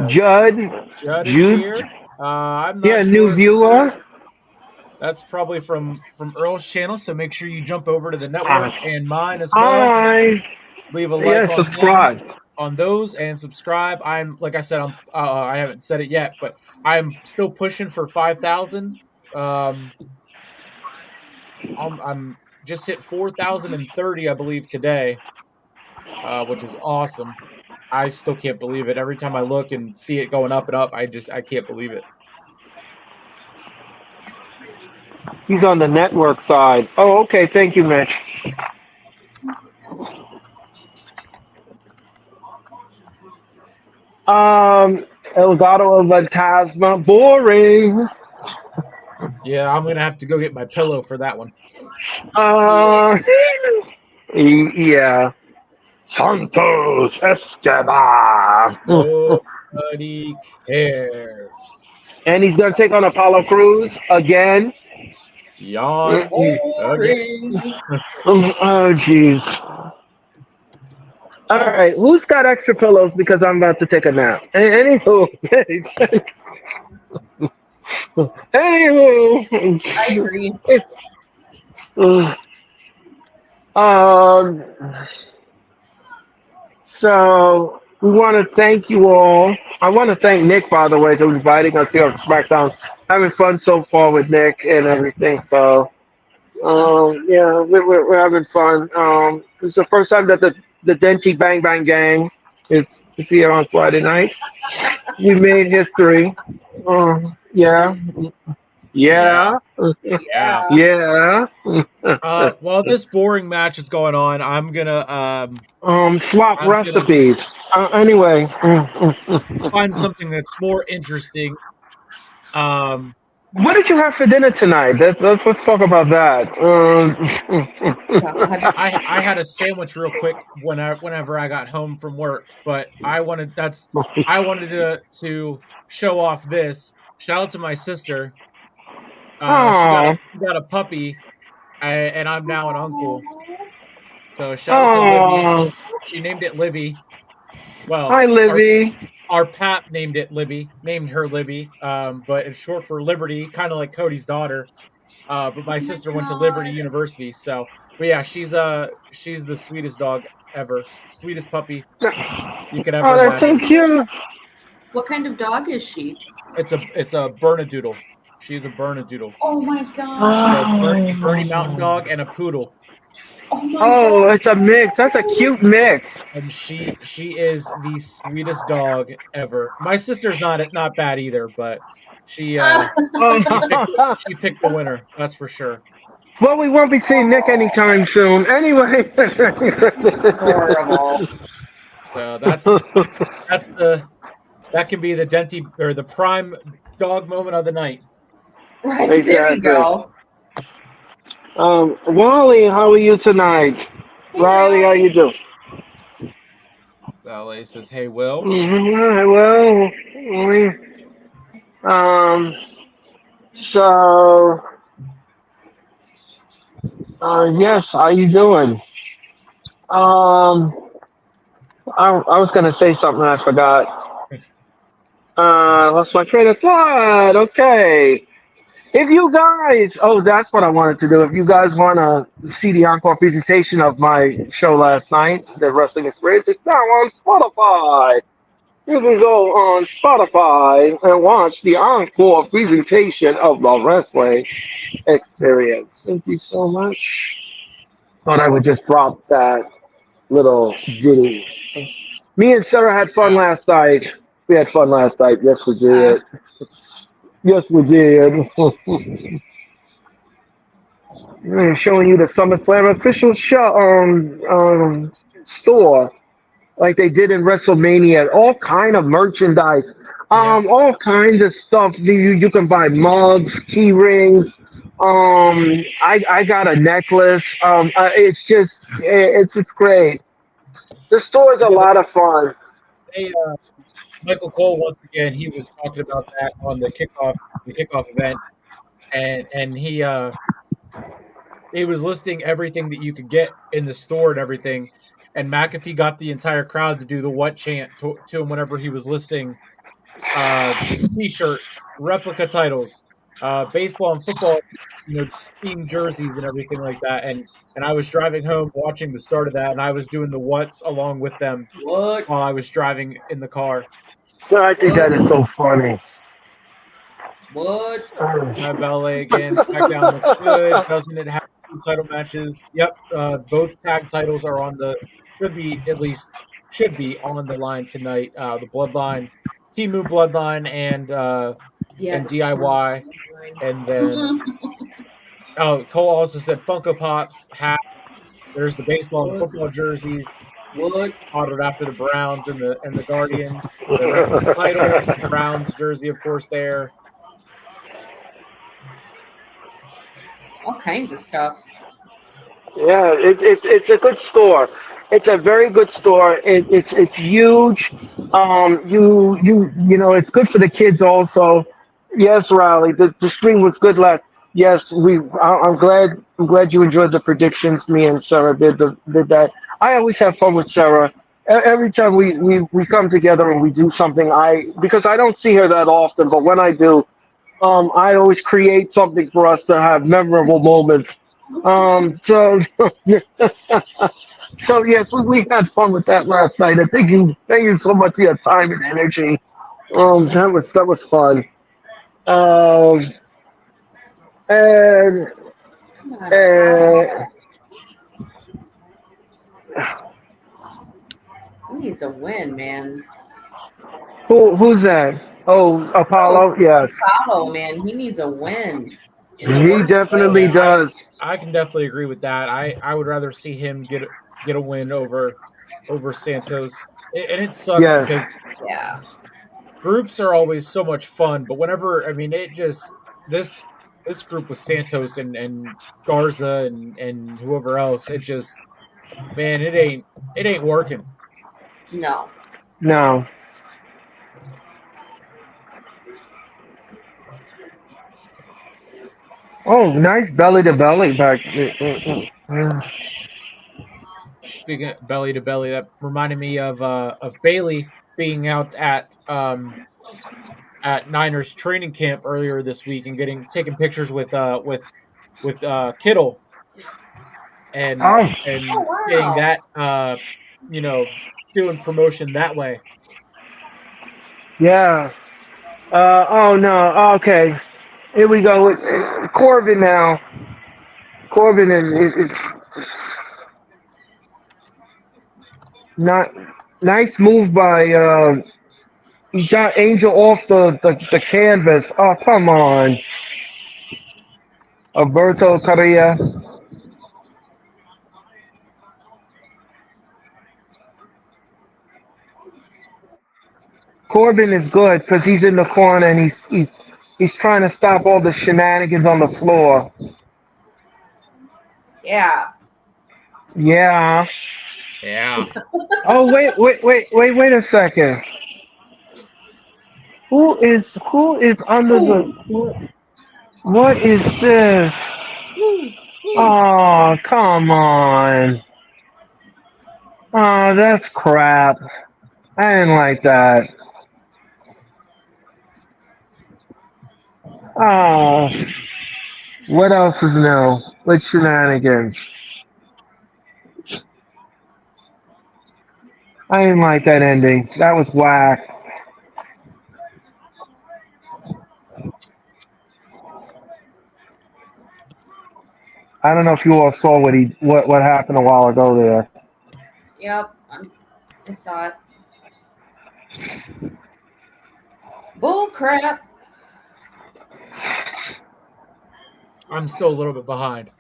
Judd, Judd is Jude. here. I'm not Yeah, new sure if viewer. that's probably from Earl's channel. So make sure you jump over to the Uh, network and mine as well. Hi. Leave a Yeah, like subscribe. on those and subscribe. I'm like I said, I haven't said it yet, but I'm still pushing for 5,000. Um, I'm just hit 4,030, I believe, today, which is awesome. I still can't believe it. Every time I look and see it going up and up, I can't believe it. He's on the network side. Oh, okay. Thank you, Mitch. Elgato of Fantasma. Boring. Yeah, I'm gonna have to go get my pillow for that one. Uh, yeah. Santos Escobar. Nobody cares. And he's going to take on Apollo Cruz again. Yawn again. Boring. Oh, jeez. All right. Who's got extra pillows because I'm about to take a nap? Anywho. Anywho. I agree. Um, so we want to thank you all. I want to thank Nick, by the way, for inviting us here on SmackDown. Having fun so far with Nick and everything. So, yeah, we're having fun. It's the first time that the Denty Bang Bang Gang is here on Friday night. We made history. Yeah, yeah, Yeah. yeah. While this boring match is going on, I'm gonna Swap I'm gonna recipes. Anyway. find something that's more interesting. What did you have for dinner tonight? Let's talk about that. I had a sandwich real quick whenever I got home from work, but I wanted to show off this. Shout out to my sister. She Oh, got a puppy, and I'm now an uncle. So shout out to Libby. oh. She named it Libby. Well, Hi, Livy. our pap named her Libby. But it's short for Liberty, kind of like Cody's daughter. But my sister went to Liberty University, so but yeah, she's the sweetest dog ever, sweetest puppy you could ever Oh, that's so imagine. cute. What kind of dog is she? It's a Bernedoodle. She's a Bernedoodle. Oh my She's god. a Bernie Mountain Dog and a poodle, Oh my Oh, god. it's a mix. That's a cute mix. and she is the sweetest dog ever. My sister's not bad either, but she uh she picked the winner. That's for sure. Well, we won't be seeing Nick anytime soon. Anyway. Horrible. So that can be the Denty or the prime dog moment of the night. Right, there you Exactly. go. Wally, how are you tonight? Hey, Riley, how Riley. you doing? Ballet says, "Hey, Will." Well, so, yes, how you doing? Um, I was gonna say something I forgot. Lost my train of thought. Okay. If you guys, oh, that's what I wanted to do. If you guys want to see the encore presentation of my show last night, The Wrestling Experience, it's now on Spotify. You can go on Spotify and watch the encore presentation of the Wrestling Experience. Thank you so much. Thought I would just drop that little ditty. Me and Sarah had fun last night. We had fun last night. Yes, we did. Yes, we did. I'm showing you the SummerSlam official show store, like they did in WrestleMania. All kind of merchandise, Yeah. all kinds of stuff. You can buy mugs, key rings. I got a necklace. It's just it's great. The store is a Yeah, lot of fun. they, Michael Cole once again. He was talking about that on the kickoff event, and he was listing everything that you could get in the store and everything. And McAfee got the entire crowd to do the what chant to him whenever he was listing t-shirts, replica titles, baseball and football, team jerseys and everything like that. And I was driving home watching the start of that, and I was doing the what's along with them What? while I was driving in the car. I think that is so funny. What? My valet again. SmackDown looks good. Doesn't it have two title matches? Yep. Both tag titles are on the. Should be at least should be on the line tonight. The Bloodline, Timu Bloodline, Yeah, and the team. DIY, and then Cole also said Funko Pops, hat. There's the baseball and the What? football jerseys What? modeled after the Browns and the Guardians. The replica titles, Browns jersey, of course, there. All kinds of stuff. Yeah, it's a good store. It's a very good store. It's huge. You know it's good for the kids also. Yes, Riley. The stream was good last. Yes, I'm glad you enjoyed the predictions. Me and Sarah did that. I always have fun with Sarah. Every time we come together and we do something, I because I don't see her that often, but when I do, I always create something for us to have memorable moments. So so yes, we had fun with that last night. And thank you so much for your time and energy. That was fun. Um, and Come on, and Apollo. He needs a win, man. who's that? Oh, Oh, Apollo. Yes, Apollo, man. He needs a win in the he worst definitely Yeah, way. does. I can definitely agree with that. I would rather see him get a win over Santos, and it sucks Yes, because Yeah. groups are always so much fun, but whenever I mean it just this this group with Santos and Garza and whoever else, it just man, it ain't working. No. no. Oh, nice belly to belly back. Yeah. Speaking of belly to belly, that reminded me of Bailey being out at Niners training camp earlier this week and getting taking pictures with Kittle Oh, Oh, and getting wow. that you know doing promotion that way. yeah. Oh no. Okay. Here we go with Corbin now. Corbin and it's not nice move by he got Angel off the canvas. Oh come on, Alberto Carrillo. Corbin is good because he's in the corner and he's trying to stop all the shenanigans on the floor. Yeah. Yeah. Yeah. Oh wait a second. Who is under Ooh. the what is this? Woo, woo. Oh come on. Oh that's crap. I didn't like that. Oh, what else is new? With shenanigans? I didn't like that ending. That was whack. I don't know if you all saw what happened a while ago there. Yep. I saw it. Bull crap. I'm still a little bit behind.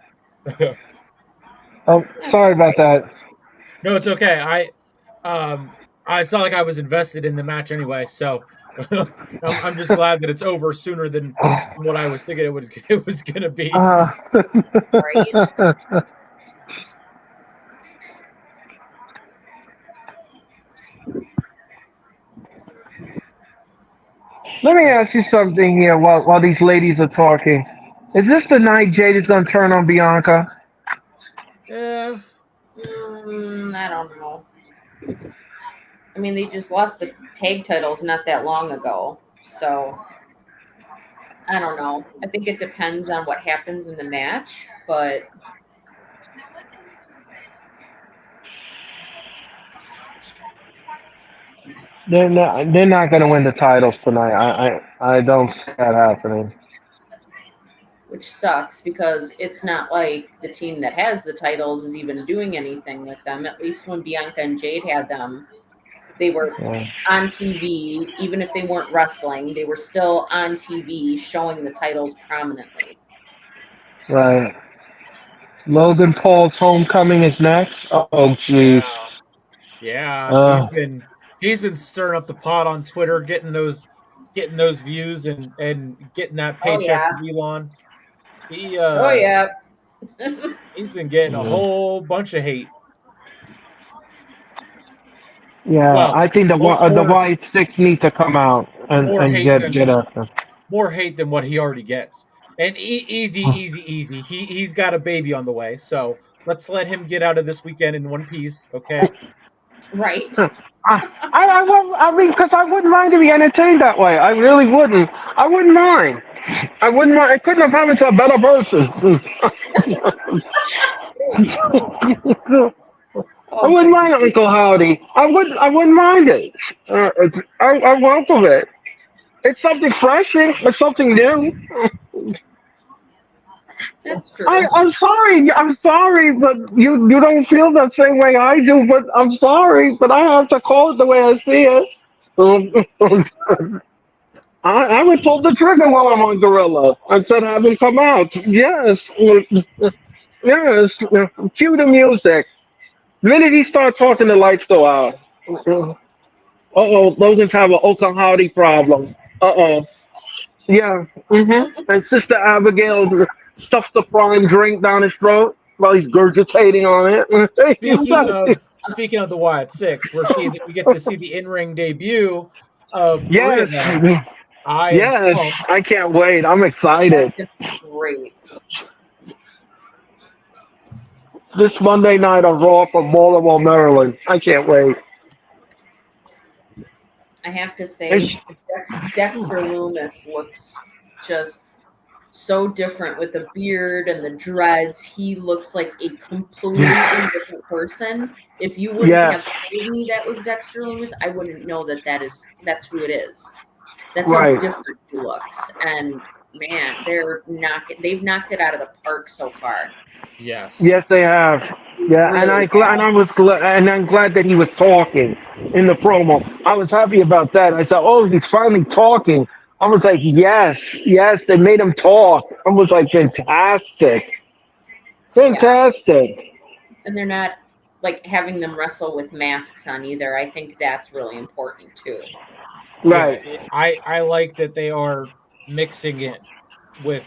Oh, That's sorry all about right. that. No, it's okay. It's not like I was invested in the match anyway, so I'm just glad that it's over sooner than what I was thinking it was gonna be. Uh, Right? let me ask you something here while these ladies are talking. Is this the night Jade is gonna turn on Bianca? Yeah, I don't know. I mean, they just lost the tag titles not that long ago. So, I don't know. I think it depends on what happens in the match, but They're not gonna win the titles tonight. I don't see that happening. which sucks because it's not like the team that has the titles is even doing anything with them. At least when Bianca and Jade had them, They were Yeah. on TV, even if they weren't wrestling, they were still on TV showing the titles prominently. Right. Logan Paul's homecoming is next. Oh, jeez. Yeah, Uh, he's been stirring up the pot on Twitter, getting those views and getting that Oh paycheck yeah. from Elon. He Oh yeah. he's been getting a yeah. whole bunch of hate. Yeah, Well, I think more the more White Six need to come out more and hate get than after. more hate than what he already gets. And easy. He's got a baby on the way, so let's let him get out of this weekend in one piece, okay? Right. I mean, because I wouldn't mind to be entertained that way. I really wouldn't. I wouldn't mind. I wouldn't mind. I couldn't have happened to a better person. I Oh wouldn't goodness. mind Uncle Howdy. I wouldn't mind it. I welcome it. It's something refreshing. It's something new. That's true. I'm sorry, but you don't feel the same way I do. But I'm sorry, but I have to call it the way I see it. I would pull the trigger while I'm on Gorilla. I said have him come out. Yes, yes. Cue the music. The minute he start talking, the lights go out. Uh-oh, Logan's have an Okahadi problem. Uh-oh. Yeah. And Sister Abigail stuffs the prime drink down his throat while he's gurgitating on Speaking of the Wyatt Six, we get to see the in ring debut of three of Yes. them. I am Yes. pumped. I can't wait. I'm That's excited. gonna be great. This Monday night on Raw from Baltimore, Maryland. I can't wait. I have to say, It's- Dexter Loomis looks just so different with the beard and the dreads. He looks like a completely different person. If you wouldn't yes. have told me that was Dexter Loomis, I wouldn't know that's who it is. That's how Right. different he looks. And man, they've knocked it out of the park so far. Yes. Yes, they have. They Yeah, really have. and I'm glad that he was talking in the promo. I was happy about that. I said, "Oh, he's finally talking." I was like, "Yes, yes, they made him talk." I was like, "Fantastic, Yeah. fantastic." And they're not like having them wrestle with masks on either. I think that's really important too. Yeah, Right. I like that they are mixing it with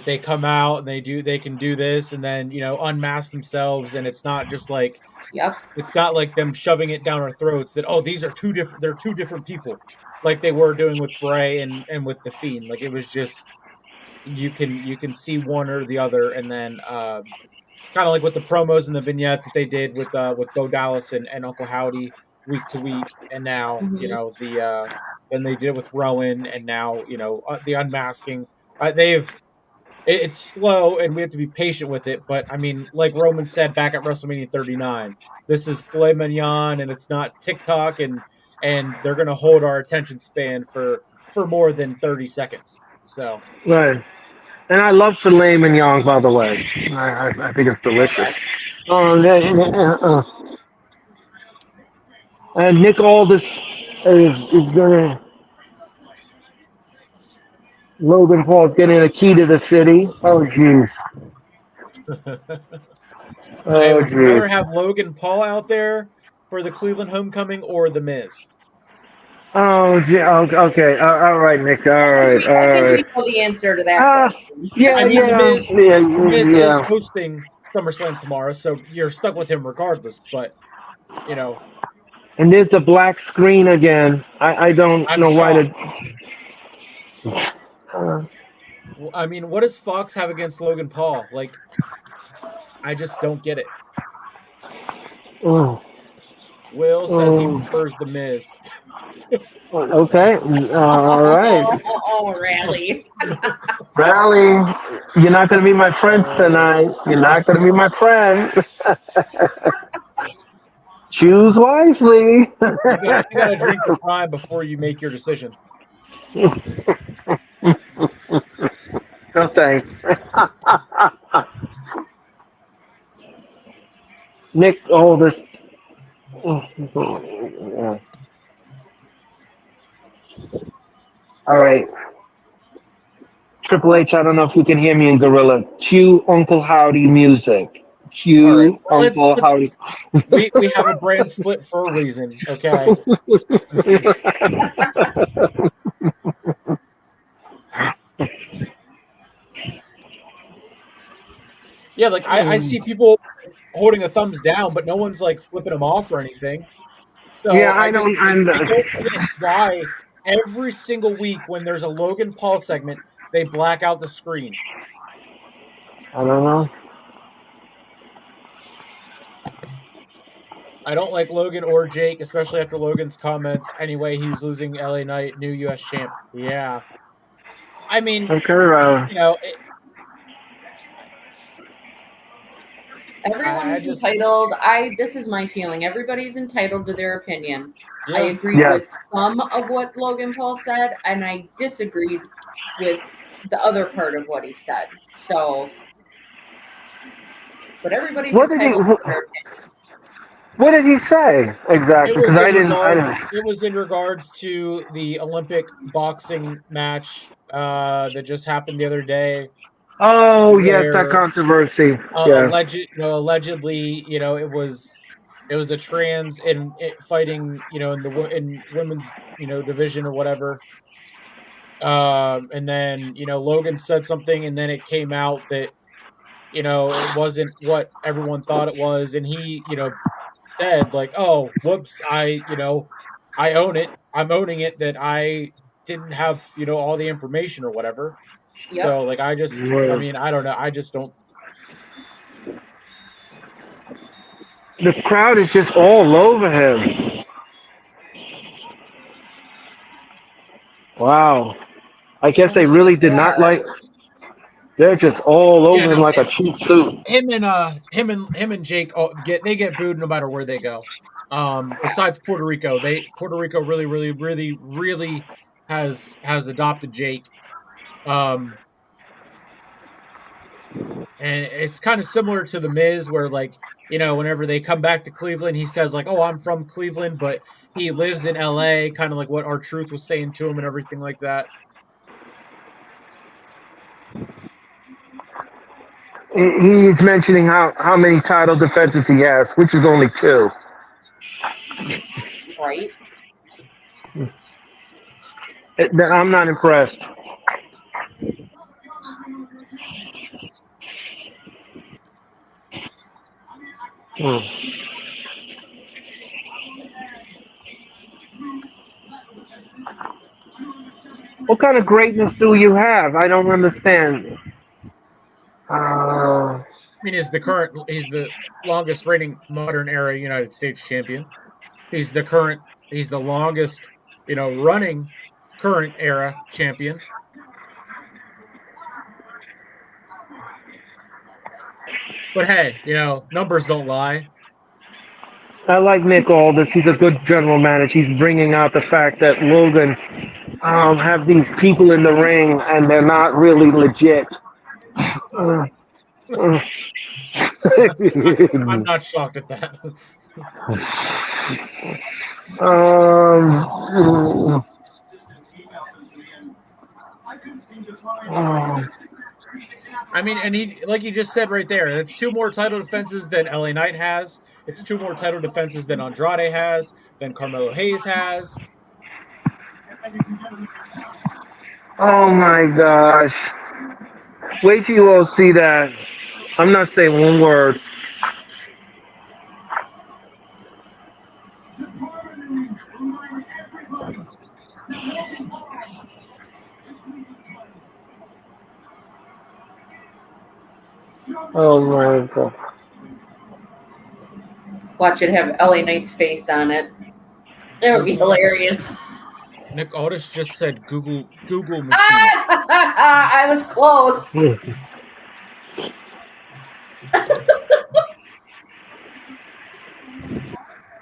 they come out and they can do this and then unmask themselves, and Yep. it's not like them shoving it down our throats that these are two different people like they were doing with Bray and with the Fiend. Like it was just you can see one or the other, and then kind of like with the promos and the vignettes that they did with Bo Dallas and Uncle Howdy week to week, and now Hmm. then they did it with Rowan, and now the unmasking. They've it's slow, and we have to be patient with it. But I mean, like Roman said back at WrestleMania 39, this is filet mignon, and it's not TikTok, and they're gonna hold our attention span for more than 30 seconds. So Right. And I love filet mignon, by the way. I think it's delicious. Yes. And Nick Aldis is gonna. Logan Paul's getting a key to the city. Oh jeez. hey, Oh would you rather jeez. have Logan Paul out there for the Cleveland homecoming or the Miz? Oh, okay. All right, Nick. All right. I think All right. we know the answer to that Ah, question. yeah, I mean, yeah, yeah, The Miz is yeah. hosting SummerSlam tomorrow, so you're stuck with him regardless. But you know, And there's the black screen again. I don't I'm know why shocked. the. Uh, I mean, what does Fox have against Logan Paul? Like, I just don't get it. oh, Will says he oh, prefers the Miz. okay. All right. Rally. Rally, you're not going to be my friend tonight. You're not going to be my friend. Choose wisely. You gotta drink your prime before you make your decision. No thanks. Nick Aldis. Yeah. All right. Triple H, I don't know if you can hear me in Gorilla. Cue Uncle Howdy music. All right. Cue Well, Uncle Howdy. we have a brand split for a reason. Okay. Yeah, like I see people holding a thumbs down, but no one's like flipping them off or anything. Yeah, So I don't. I don't get why every single week when there's a Logan Paul segment, they black out the screen. I don't know. I don't like Logan or Jake, especially after Logan's comments. Anyway, he's losing LA Knight, new US champ. Yeah. I mean, Okay. you know, I Everyone's just, entitled. This is my feeling. Everybody's entitled to their opinion. I yeah. agreed Yes. with some of what Logan Paul said, and I disagreed with the other part of what he said. So, but everybody's What did he? entitled to their opinion. What did he say exactly? Because I didn't. I didn't. It was in regards to the Olympic boxing match that just happened the other day Oh yes, that where controversy. Yeah. allegedly, it was a trans in fighting, in in women's, division or whatever. And then, Logan said something and then it came out that, it wasn't what everyone thought it was. And he, said like, "Oh, whoops, I own it. I'm owning it that I didn't have, all the information or whatever." Yep. So like I Well, mean, I don't know. I just don't. the crowd is just all over him. Wow. I guess they Oh really my did not god. like. They're just all Yeah, over him no. like a cheap suit. Him and Jake get booed no matter where they go. Besides Puerto Rico, Puerto Rico really really really really has adopted Jake. Um, and it's kind of similar to the Miz, where like, whenever they come back to Cleveland, he says like, "Oh, I'm from Cleveland, but he lives in L.A." Kind of like what our Truth was saying to him and everything like that. He's mentioning how many title defenses he has, which is only two. Right? I'm not impressed. Hmm. What kind of greatness do you have? I don't understand. Uh, I mean, he's the longest reigning modern era United States champion. He's the longest, running current era champion. But hey, numbers don't lie. I like Nick Aldis. He's a good general manager. He's bringing out the fact that Logan have these people in the ring and they're not really legit. Uh, uh, I'm not shocked at that. um, um, I mean, and he, like you just said right there, that's two more title defenses than LA Knight has. It's two more title defenses than Andrade has, than Carmelo Hayes has. oh my gosh. Wait till you all see that. I'm not saying one word. Oh my god. Watch it have LA Knight's face on it. That would be hilarious. Nick Aldis just said Google machine. I was close.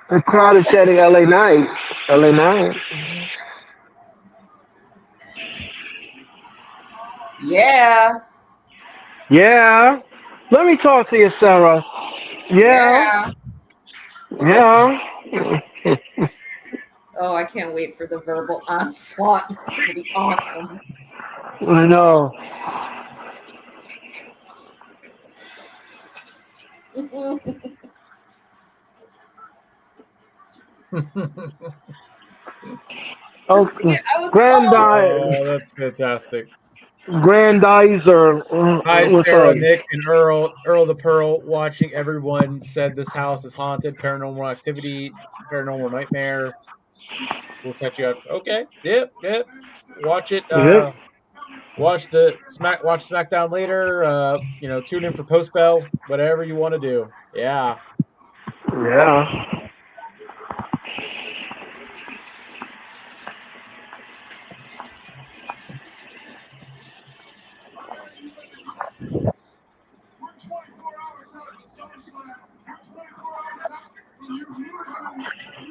The crowd is chanting LA Knight. LA Knight. Yeah. Yeah. Let me talk to you, Sarah. Yeah. Yeah. Yeah. Oh, I can't wait for the verbal onslaught. It's gonna be awesome. I know. Oh, See, I was close. Grandizer, Oh, that's fantastic. Grandizer. Hi, What's Sarah, up? Nick, and Earl. Earl the Pearl watching. Everyone said this house is haunted. Paranormal activity, paranormal nightmare. We'll catch you up. Okay. Yep. Yep. Watch it. Yep. Watch SmackDown later. Tune in for post bell. Whatever you want to do. Yeah. Yeah.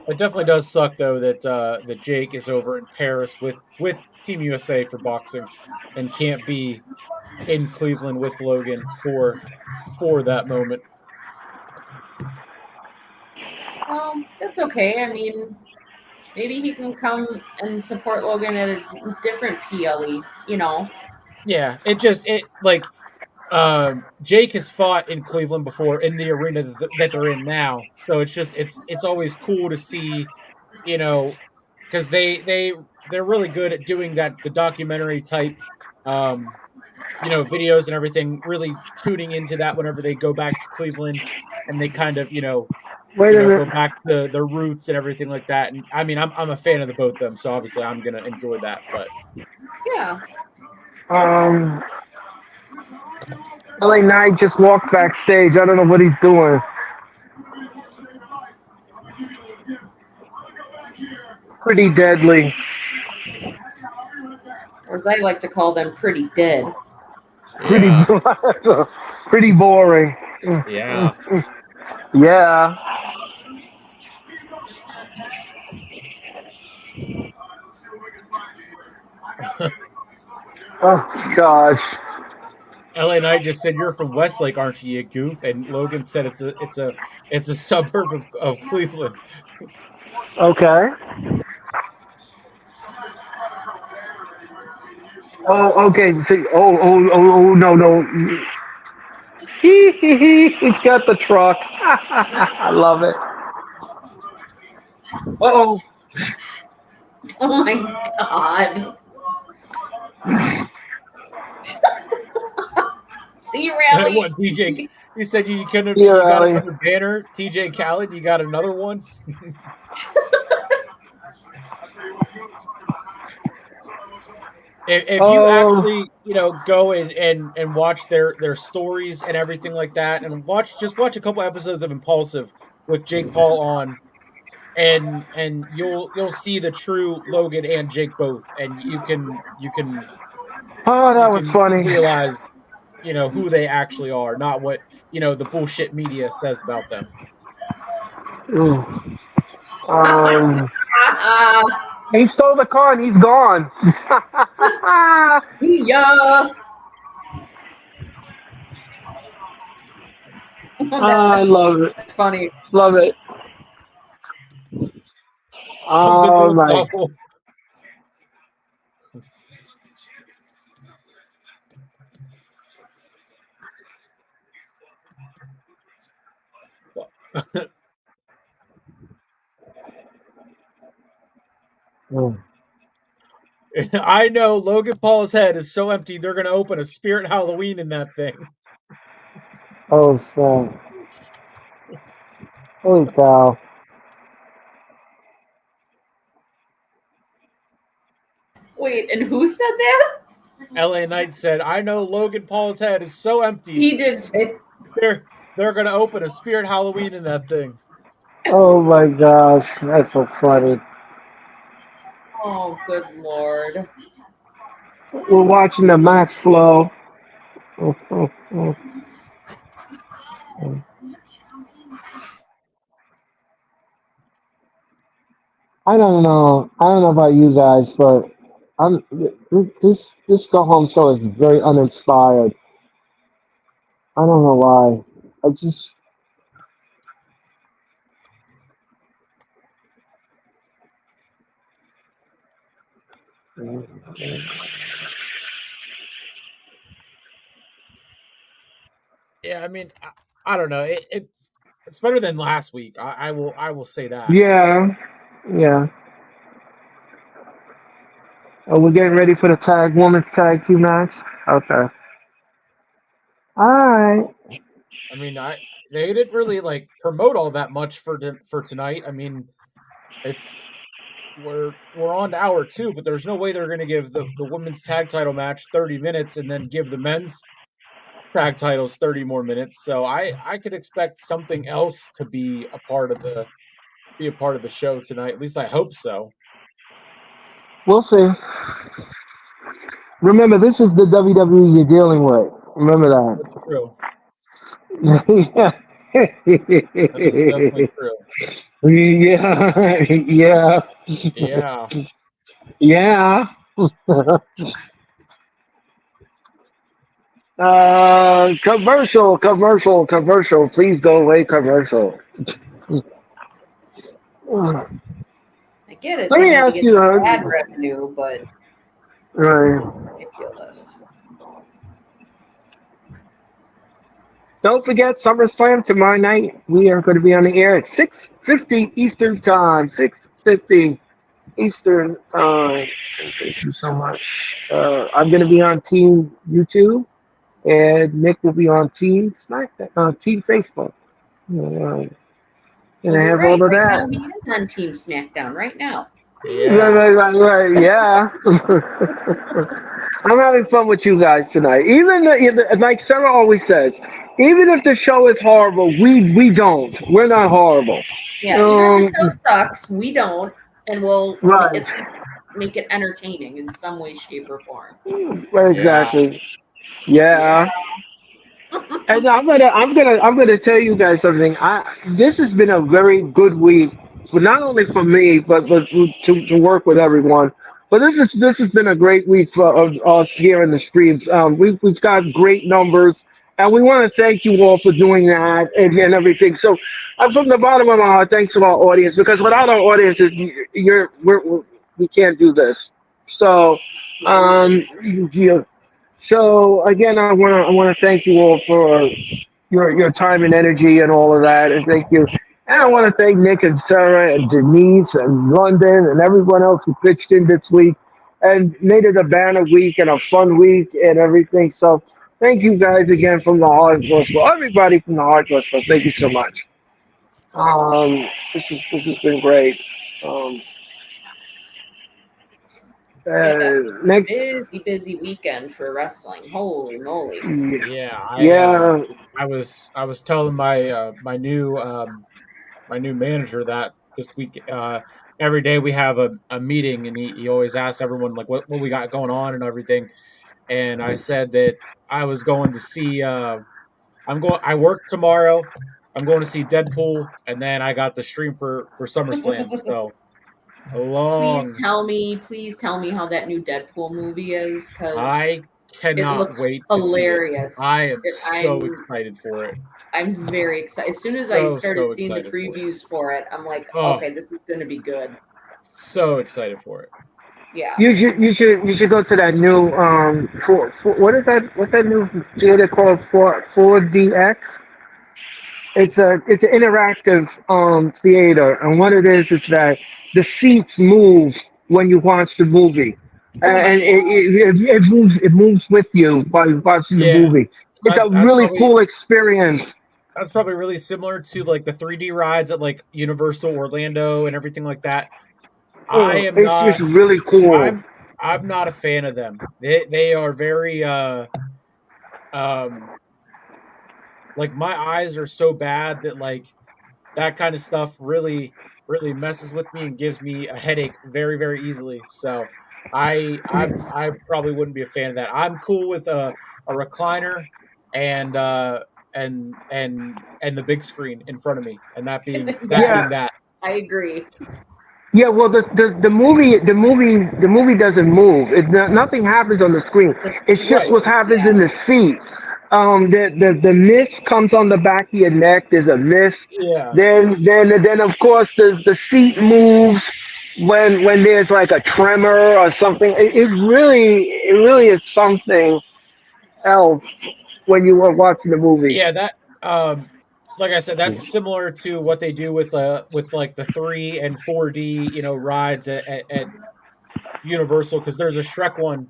It definitely does suck though that Jake is over in Paris with Team USA for boxing, and can't be in Cleveland with Logan for that moment. That's okay. I mean, maybe he can come and support Logan at a different PLE. Yeah, Jake has fought in Cleveland before in the arena that they're in now, so it's always cool to see, you know, because they're really good at doing that, the documentary type, um, videos and everything. Really tuning into that whenever they go back to Cleveland, and they kind of Wait a go minute. back to their roots and everything like that. And I mean, I'm a fan of the both of them, so obviously I'm gonna enjoy that. But Yeah. Um, LA Knight just walked backstage. I don't know what he's doing. Pretty deadly. Or as I like to call them, pretty dead. Pretty, yeah, pretty boring. yeah. Yeah. Oh gosh. LA Knight just said, "You're from Westlake, aren't you, you goof?" And Logan said, "It's a suburb of Cleveland." Okay. Oh, okay. See, no, no. He's got the truck. I love it. Uh-oh. Oh my god. See, Rally? What TJ? You said you couldn't. Here, You got Allie. another banner, TJ Khaled. You got another one. If you Oh, actually go and watch their stories and everything like that, and watch a couple episodes of Impulsive with Jake Paul on, and you'll see the true Logan and Jake both, and oh, you that was can funny. realize who they actually are, not what the bullshit media says about them. Mm. Um, Ah, he stole the car and he's gone. yeah. I love it. That's funny. Love it. Something Oh looks my. awful. Mm. I know Logan Paul's head is so empty. They're going to open a Spirit Halloween in that thing. Oh, snap. Holy cow. Wait, and who said that? LA Knight said, "I know Logan Paul's head is so empty. He did say. They're going to open a Spirit Halloween in that thing." Oh my gosh. That's so funny. Oh, good lord. We're watching the match flow. Oh, oh, oh. I don't know. I don't know about you guys, but I'm this go home show is very uninspired. I don't know why. I just Yeah, I mean, I don't know. It's better than last week. I will say that. Yeah, yeah. We're getting ready for the women's tag team match. Okay. All right. I mean, I they didn't really like promote all that much for tonight. I mean, it's we're on to hour two, but there's no way they're going to give the women's tag title match 30 minutes and then give the men's tag titles 30 more minutes. So I could expect something else to be a part of the show tonight. At least I hope so. We'll see. Remember, this is the WWE you're dealing with. Remember That's true. that. That is definitely true. Yeah, yeah, Yeah. yeah. Commercial, commercial, commercial. Please go away, commercial. Let I get it. They me need to ask get you, some ad revenue, but this is right. ridiculous. Don't forget SummerSlam tomorrow night. We are going to be on the air at 6:50 Eastern Time. 6:50 Eastern Time. Thank you so much. I'm going to be on Team YouTube, and Nick will be on Team SmackDown, Team Facebook. And Well, I you're have all right. of Right now, that. he is on Team SmackDown right now. Right, Yeah. right, right, right. Yeah. I'm having fun with you guys tonight. Like Sarah always says, even if the show is horrible, we don't. We're not horrible. Yeah, even if the Um, show sucks, we don't, and we'll right. at least make it entertaining in some way, shape, or form. Right, Yeah. exactly. Yeah. Yeah. And I'm gonna tell you guys something. This has been a very good week, but not only for me, but to work with everyone. But this has been a great week for us here in the streets. We've got great numbers, and we want to thank you all for doing that and everything. So, from the bottom of my heart, thanks to our audience, because without our audience, we can't do this. So, Yeah, we can't. yeah. So again, I want to thank you all for your time and energy and all of that, and thank you. And I want to thank Nick and Sarah and Denise and London and everyone else who pitched in this week and made it a banner week and a fun week and everything. So thank you guys again from the heart gospel. Everybody from the heart gospel. Thank you so much. This has been great. Um, Yeah, it was a Nick, busy weekend for wrestling. Holy moly. Yeah. yeah, I was telling my new manager that this week every day we have a meeting and he always asks everyone like what we got going on and everything. And I said that I was going to see I work tomorrow. I'm going to see Deadpool and then I got the stream for SummerSlam. So a long Please tell me how that new Deadpool movie is, because I it cannot looks wait to see it. hilarious. I am so excited for it. I'm very excited. As soon as I So started seeing the excited for it. previews for it, I'm like, Oh, okay, this is going to be good. so excited for it. Yeah. you should go to that new what is that what's that new theater called 4DX? It's an interactive theater, and what it is that the seats move when you watch the movie, Oh my and it moves with you while you're watching the Yeah, movie. It's a that's really cool experience. probably really similar to like the 3D rides at like Universal Orlando and everything like that. I am It's just not. really cool. I'm not a fan of them. They are very um like my eyes are so bad that like that kind of stuff really messes with me and gives me a headache very easily. So I probably wouldn't be a fan of that. I'm cool with a recliner and and the big screen in front of me and that being Yeah, Yes, that. I agree. yeah. Well, the movie doesn't move. Nothing happens on the screen. The It's seat just Right. what moves, happens yeah. in the seat. The mist comes on the back of your neck. There's a mist. Yeah. Then of course the seat moves. when there's like a tremor or something. It really is something else when you were watching the movie. Yeah, that like I said, that's similar to what they do with like the 3 and 4D, rides at Universal, because there's a Shrek one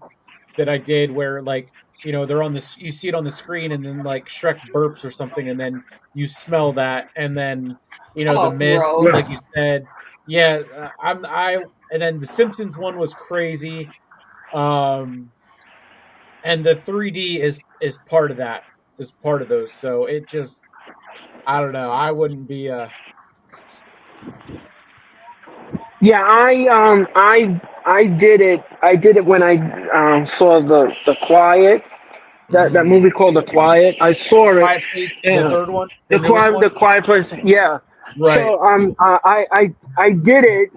that I did where, like, they're on this, you see it on the screen, and then like Shrek burps or something, and then you smell that, and then the Oh, mist, Yeah. like gross. you said. Yeah, and then the Simpsons one was crazy. Um, and the 3D is part of that, is part of those. So it just, I don't know. I wouldn't be Yeah, I did it. I did it when I saw the Quiet, that mm, movie called The Quiet. I saw it. Quiet Place, the Yeah, third one, the newest one. The Quiet Place. Yeah. Right. So I did it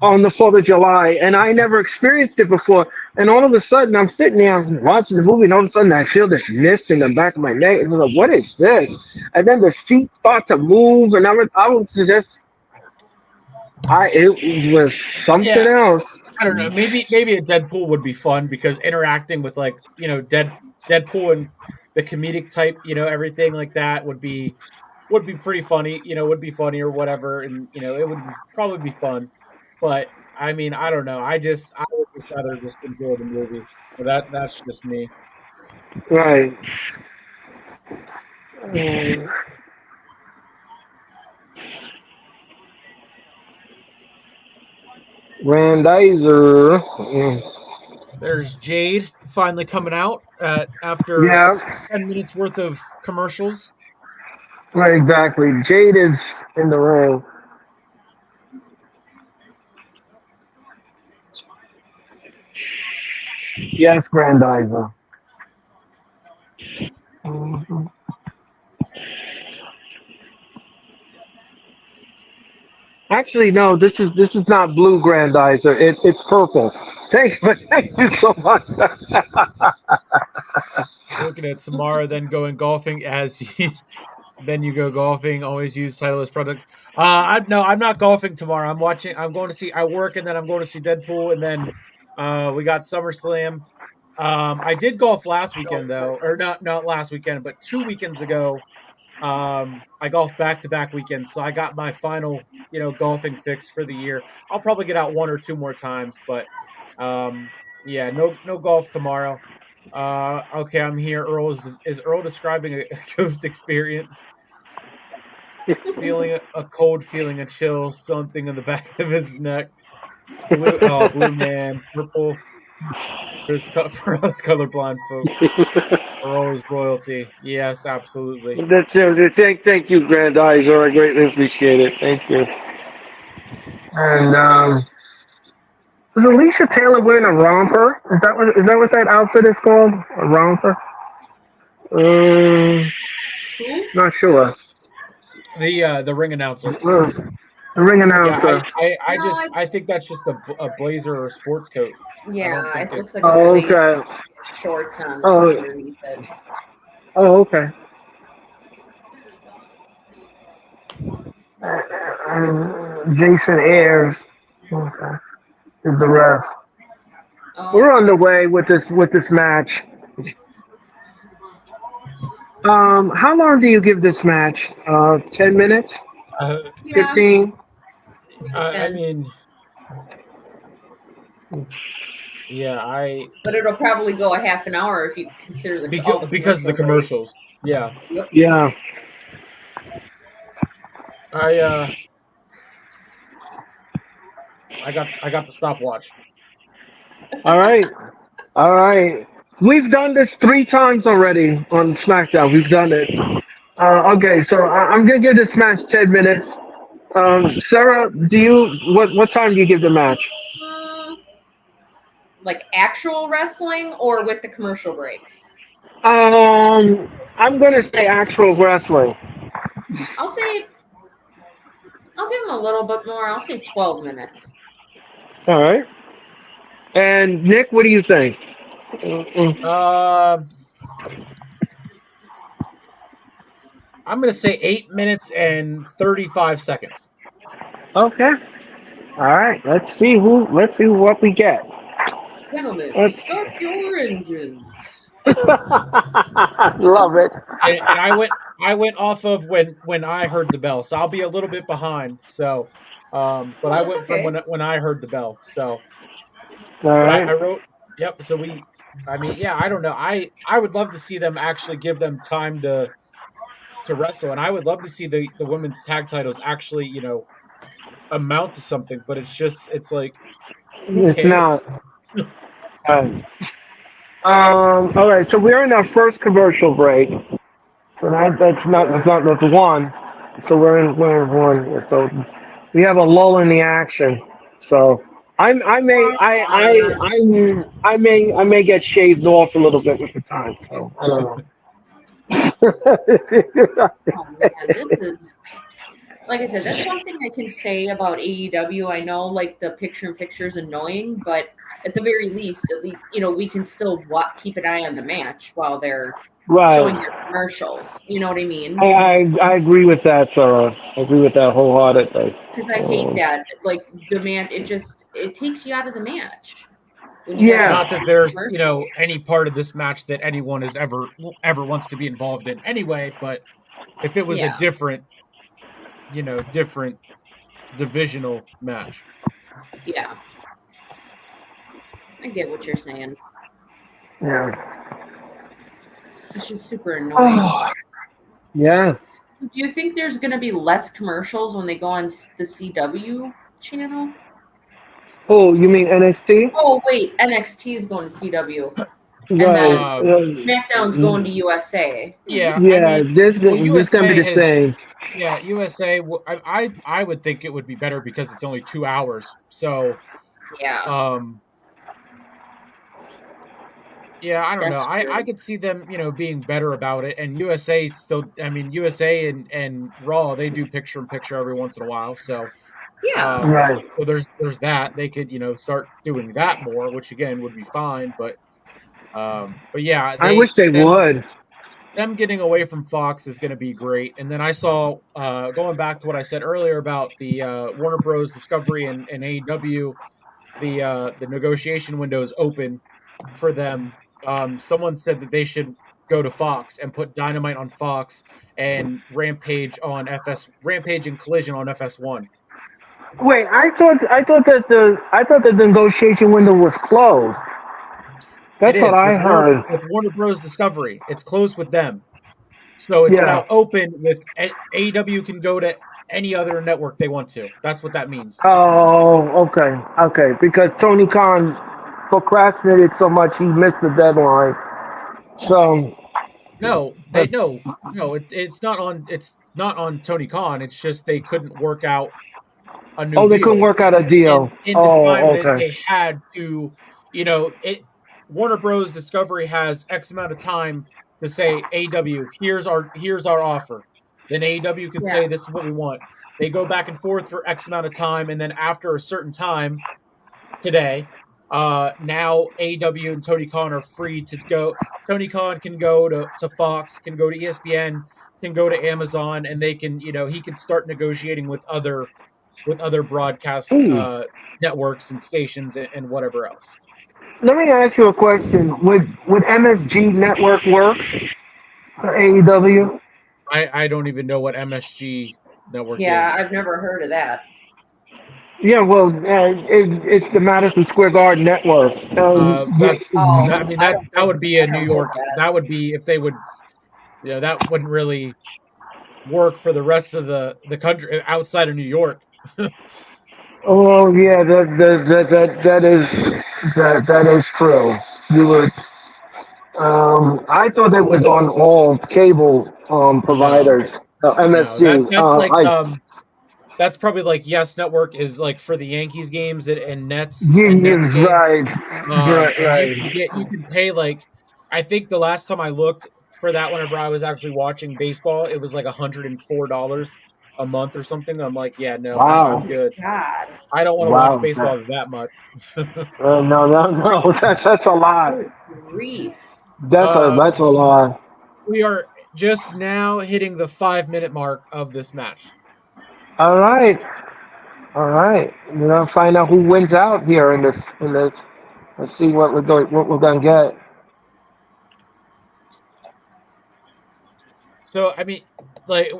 on the 4th of July, and I never experienced it before. And all of a sudden, I'm sitting there I'm watching the movie, and all of a sudden, I feel this mist in the back of my neck. And I'm like, "What is this?" And then the seats start to move, and I was just, it was something Yeah. else. I don't know. Maybe a Deadpool would be fun, because interacting with, like, Deadpool and the comedic type, everything like that would be pretty funny. Would be funny or whatever, and it would probably be fun. But I mean, I don't know. I would just rather just enjoy the movie. But that's just me. Right. Um, Randizer. There's Jade finally coming out after Yeah, 10 minutes worth of commercials. right, exactly. Jade is in the ring. Yes, Grandizer. Mhm. Actually, no. This is not blue Grandizer. It's purple. Thank you so much. Looking at Samara, then going golfing as then you go golfing. Always use Titleist products. No, I'm not golfing tomorrow. I'm watching. I'm going to see. I work, and then I'm going to see Deadpool, and then we got SummerSlam. I did golf last weekend though, or not last weekend, but 2 weekends ago. I golfed back to back weekends, so I got my final golfing fix for the year. I'll probably get out one or two more times, but yeah, no golf tomorrow. Okay, I'm here. Is Earl describing a ghost experience? Feeling a cold feeling, a chill, something in the back of his neck. Blue man, purple for us colorblind folks. Earl is royalty. Yes, absolutely. Thank you, Grandizer. I greatly appreciate it. Thank you. And is Alicia Taylor wearing a romper? Is that what that outfit is called? A romper? Um, Who? not sure. The ring announcer. The ring Yeah, announcer. No, I think that's just a blazer or a sports coat. I don't yeah, think it it. looks like a Oh, blazer, okay. shorts on Oh, underneath it. oh, okay. Jason Ayers. Okay. Is the ref. Oh, We're on the way with this match. How long do you give this match? 10 minutes? Uh, yeah, 15? I 10. mean, yeah, But it'll probably go a half an hour if you consider all the because of the commercial breaks. commercials. Yeah, Yep. Yeah. I uh, I got the stopwatch. All right. All right. We've done this 3 times already on SmackDown. We've done it. Okay, so I'm gonna give this match 10 minutes. Sarah, what time do you give the match? Mm, like actual wrestling or with the commercial breaks? I'm gonna say actual wrestling. I'll say I'll give them a little bit more. I'll say 12 minutes. All right. And Nick, what do you think? Mm-mm. Uh, I'm gonna say 8 minutes and 35 seconds. Okay. All right, let's see what we get. Gentlemen, Let's start your engines. love it. And I went off of when I heard the bell, so I'll be a little bit behind. So, but Oh, I that's went from okay. when I heard the bell. So, All but right. I wrote, yep. So I mean, yeah, I don't know. I would love to see them actually give them time to wrestle, and I would love to see the women's tag titles actually, amount to something. But it's like, who It's not. cares? All right, so we're in our first commercial break. So that's one. So we're in one. So we have a lull in the action. So I may get shaved off a little bit with the time. So I don't know. Oh man, this is like I said. That's one thing I can say about AEW. I know like the picture-in-picture is annoying, but at the very least, we can still keep an eye on the match while they're showing Right. their commercials. You know what I I, mean? I agree with that, Sarah. I agree with that wholeheartedly. Because I hate that. Like the man, it takes you out of the match when you got to Not Yeah. that watch there's commercials. any part of this match that anyone is ever wants to be involved in anyway. But if it was a Yeah, different divisional match. yeah, I get what you're saying. Yeah. It's just super annoying. Yeah. Do you think there's going to be less commercials when they go on the CW channel? Oh, you mean NXT? Oh wait, NXT is going to CW, and Right. then Um, SmackDown's going to USA. yeah, I Yeah, mean, well, this gonna be USA the has same. yeah USA. I would think it would be better because it's only 2 hours. So Yeah, um, yeah, I don't know. that's I true. could see them being better about it. And USA still, I mean USA and Raw, they do picture in picture every once in a while. So Yeah, Right. so there's that they could start doing that more, which again would be fine. But yeah, I wish they would. them getting away from Fox is going to be great. And then I saw, going back to what I said earlier about the Warner Bros. Discovery and AEW, the negotiation window is open for them. Someone said that they should go to Fox and put Dynamite on Fox and Rampage and Collision on FS1. Wait, I thought that the negotiation window was closed. It That's what is I heard. With Warner Bros. Discovery. It's closed with them. So it's Yeah. now open with AEW can go to any other network they want to. That's what that means. Oh, okay, okay. Because Tony Khan procrastinated so much, he missed the deadline. So No, that's it's not on Tony Khan. It's just they couldn't work out a new oh, they couldn't deal work out a deal. in the time Oh, that okay. they had to, it Warner Bros. Discovery has X amount of time to say AEW, here's our offer. Then AEW can yeah, say this is what we want. They go back and forth for X amount of time, and then after a certain time today, now AEW and Tony Khan are free to go. Tony Khan can go to Fox, can go to ESPN, can go to Amazon, and they can, he can start negotiating with other broadcast Hey, networks and stations and whatever else. let me ask you a question. Would MSG Network work for AEW? I don't even know what MSG network yeah. is. I've never heard of that. Yeah, well, it's the Madison Square Garden Network. That's Oh, I mean I that don't that think would be a I New don't get York. that. That would be if they would. That wouldn't really work for the rest of the country outside of New York. Oh, yeah, that is true. You would. I thought it was on all cable No, providers. no. MSG. That's like that's probably like Yes Network is like for the Yankees games and Nets Yeah, games. right, right, And right. you can pay like I think the last time I looked for that whenever I was actually watching baseball, it was like $104 a month or something. I'm like, yeah, no, I'm Wow, good. God, I don't want to watch wow. baseball that much. No, no, no. That's a lot. good grief. uh, That's a lot. we are just now hitting the 5 minute mark of this match. All right. All right. We're gonna find out who wins out here in this. In this, let's see what we're going. What we're gonna get. So I mean, like,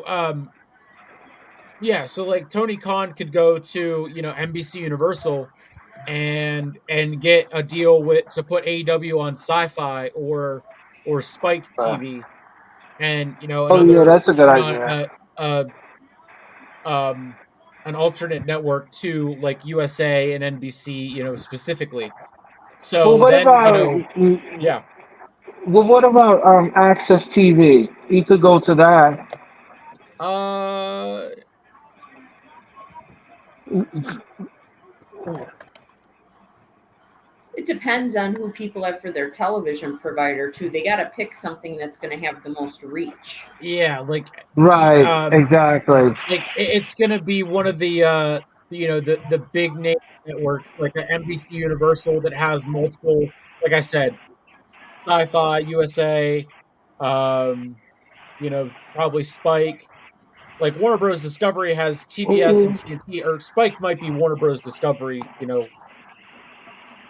yeah. So like Tony Khan could go to NBC Universal and get a deal with to put AEW on Sci-Fi or Spike TV, and Oh yeah, another that's a good you know idea. a an alternate network to like USA and NBC, specifically. Well, So what then, about yeah. Access TV? You could go to that. Uh, It depends on who people have for their television provider too. They got to pick something that's going to have the most reach. yeah, Right. um, Exactly. it's gonna be one of the the big name networks like an NBC Universal that has multiple, like I said, Sci-Fi, USA, probably Spike. Like Warner Bros. Discovery has TBS and Ooh. TNT, or Spike might be Warner Bros. Discovery,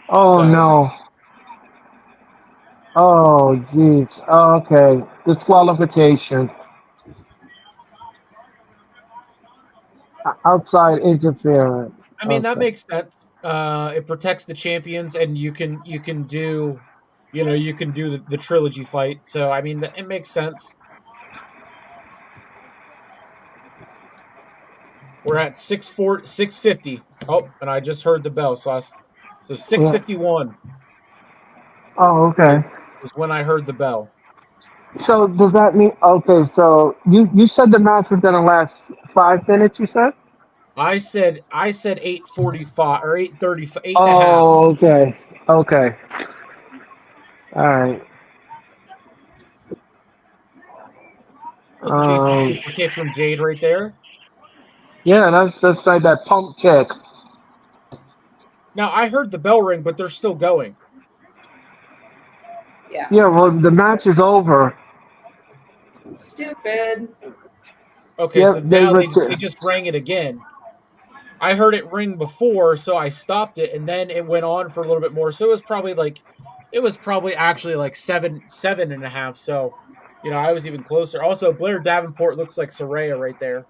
Oh so no. Oh jeez. Okay. Disqualification. Outside interference. I mean that Okay. makes sense. It protects the champions, and you can do, you can do the trilogy fight. So I mean, it makes sense. We're at 650. Oh, and I just heard the bell, so Yeah. 651 Oh, okay. is is when I heard the bell. So does that mean okay? So you said the match was gonna last 5 minutes. You said. I said 8:45 or 8:30, 8.5. Oh, okay. Okay. All right. That was a decent Um. super kick from Jade right there. Yeah, that's like that pump kick. Now I heard the bell ring, but they're still going. Yeah. Yeah. Well, the match is over. Stupid. Okay, Yep. so They now were. they just rang it again. I heard it ring before, so I stopped it, and then it went on for a little bit more. So it was probably actually like seven and a half. So, I was even closer. Also, Blair Davenport looks like Soraya right there.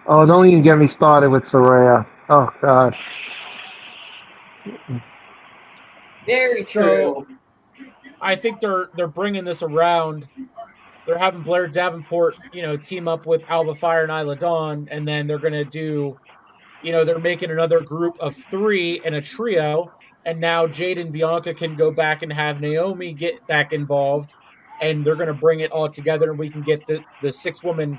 Oh, don't even get me started with Soraya. Oh God. Very So true. I think they're bringing this around. They're having Blair Davenport, team up with Alba Fire and Isla Dawn, and then they're gonna do, they're making another group of three and a trio, and now Jade and Bianca can go back and have Naomi get back involved, and they're gonna bring it all together, and we can get the 6 woman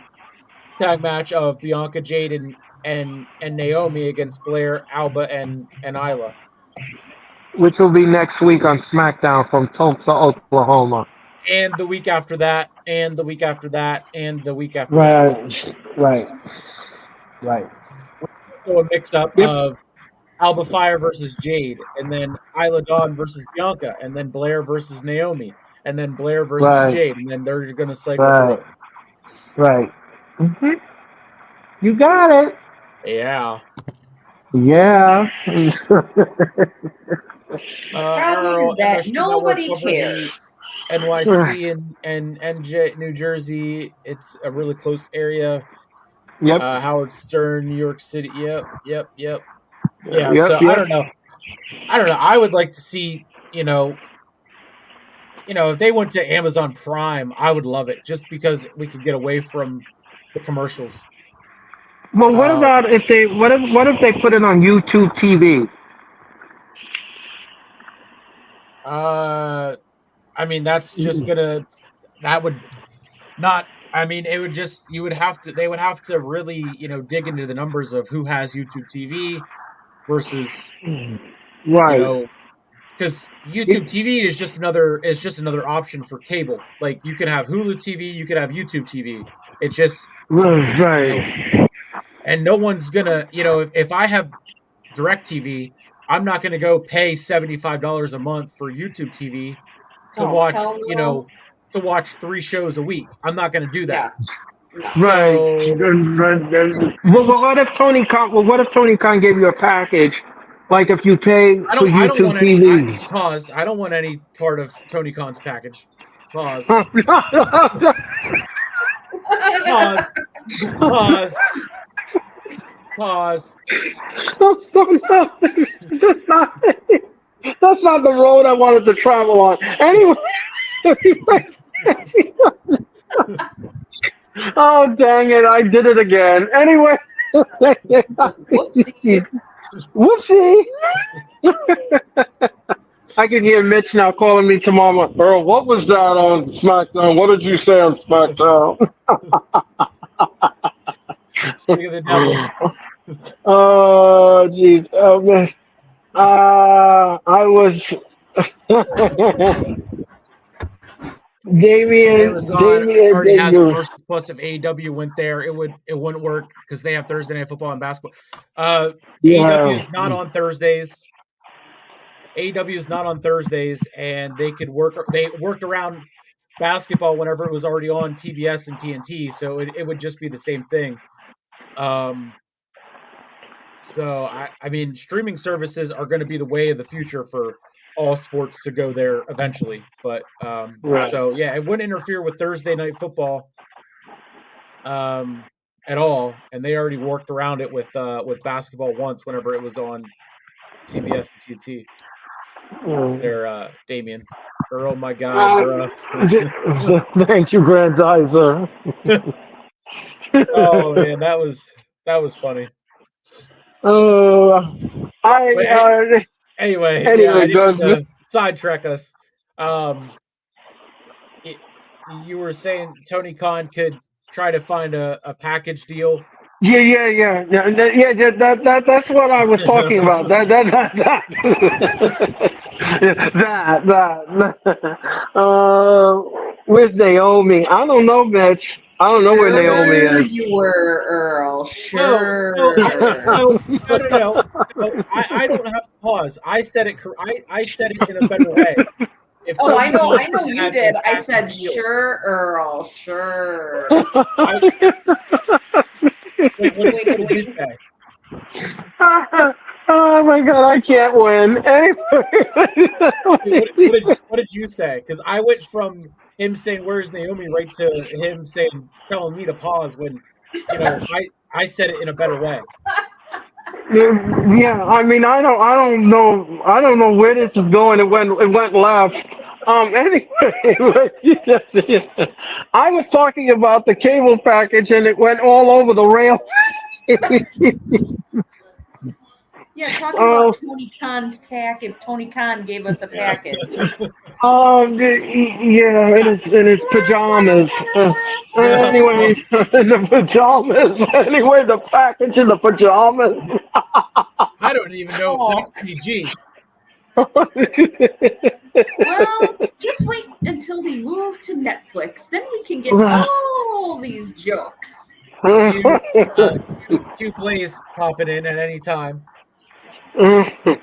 tag match of Bianca, Jade, and Naomi against Blair, Alba, and Isla. Which will be next week on SmackDown from Tulsa, Oklahoma. And the week after that, and the week after that, and the week after that. Right. Right. Right. So a mix up Yep. of Alba Fire versus Jade, and then Isla Dawn versus Bianca, and then Blair versus Naomi, and then Blair versus Right. Jade, and then they're going to cycle through Right. it. Right. You got it. Yeah. Yeah. Problem Earl, is that MSG Network nobody cover cares. the NYC and NJ, New Jersey. It's a really close area. Yep. Howard Stern, New York City. Yep, yep, yep. Yeah, Yep. so I Yep. don't know. I don't know. I would like to see, if they went to Amazon Prime, I would love it just because we could get away from the commercials. Well, what Uh, about if they what if they put it on YouTube TV? uh, I mean, that would not, I mean, it would just, they would have to really, dig into the numbers of who has YouTube TV versus, you Right. know, because YouTube It, TV is just another option for cable. Like you could have Hulu TV, you could have YouTube TV. It's just, you know, right. and no one's gonna, if I have Direct TV, I'm not gonna go pay $75 a month for YouTube TV to Oh, watch, hell no. to watch 3 shows a week. I'm not gonna do that. Yeah. Right. So Well, what if Tony Khan? Well, what if Tony Khan gave you a package, like if you pay for I don't YouTube want any TV? pause. I don't want any part of Tony Khan's package. Pause. I'm Pause. Pause. Pause. so that's not that's not the road I wanted to travel on. Anyway, oh dang it! I did it again. Anyway, Whoopsie. whoopsie. I can hear Mitch now calling me tomorrow. Earl, what was that on SmackDown? What did you say on SmackDown? Speak of the devil. Oh, jeez. Oh, man. I was Amazon Damien already has Daniels. commercial plus if AEW went there, it wouldn't work because they have Thursday night football and basketball. AEW Yeah. is not on Thursdays. AEW is not on Thursdays, and they worked around basketball whenever it was already on TBS and TNT, so it would just be the same thing. Um, so I mean, streaming services are going to be the way of the future for all sports to go there eventually. But Right. so yeah, it wouldn't interfere with Thursday night football at all, and they already worked around it with basketball once whenever it was on TBS and TNT. Mm. There, Damien. Earl, my guy, bro. Thank you, Grandizer. Oh man, that was funny. uh, But anyway, yeah, I anyway, didn't mean good. to sidetrack us. Um, you were saying Tony Khan could try to find a package deal. That's what I was talking about. Where's Naomi? I don't know, Mitch. I don't know where Naomi Sure is. you were, Earl. No, no, Sure. no. I don't have to pause. I said it. I said it in a better way. If Oh, I Tony know, Khan I know you had did. a I package said, deal, sure, Earl, sure. I, wait, what did you say? Oh my god, I can't win. Wait, Anyway. what did you say? Because I went from him saying "Where's Naomi" right to him saying telling me to pause when I said it in a better way. Yeah, I mean, I don't know where this is going. It went left. Anyway, I was talking about the cable package, and it went all over the rail. Yeah, talking Oh, about Tony Khan's pack, if Tony Khan gave us a package. yeah, in his pajamas. No, Anyway, in the pajamas. Anyway, the package in the pajamas. I don't even know if Oh, that's PG. well, just wait until they move to Netflix. Then we can get all these jokes. Q, Q Blaze popping in at any time. You know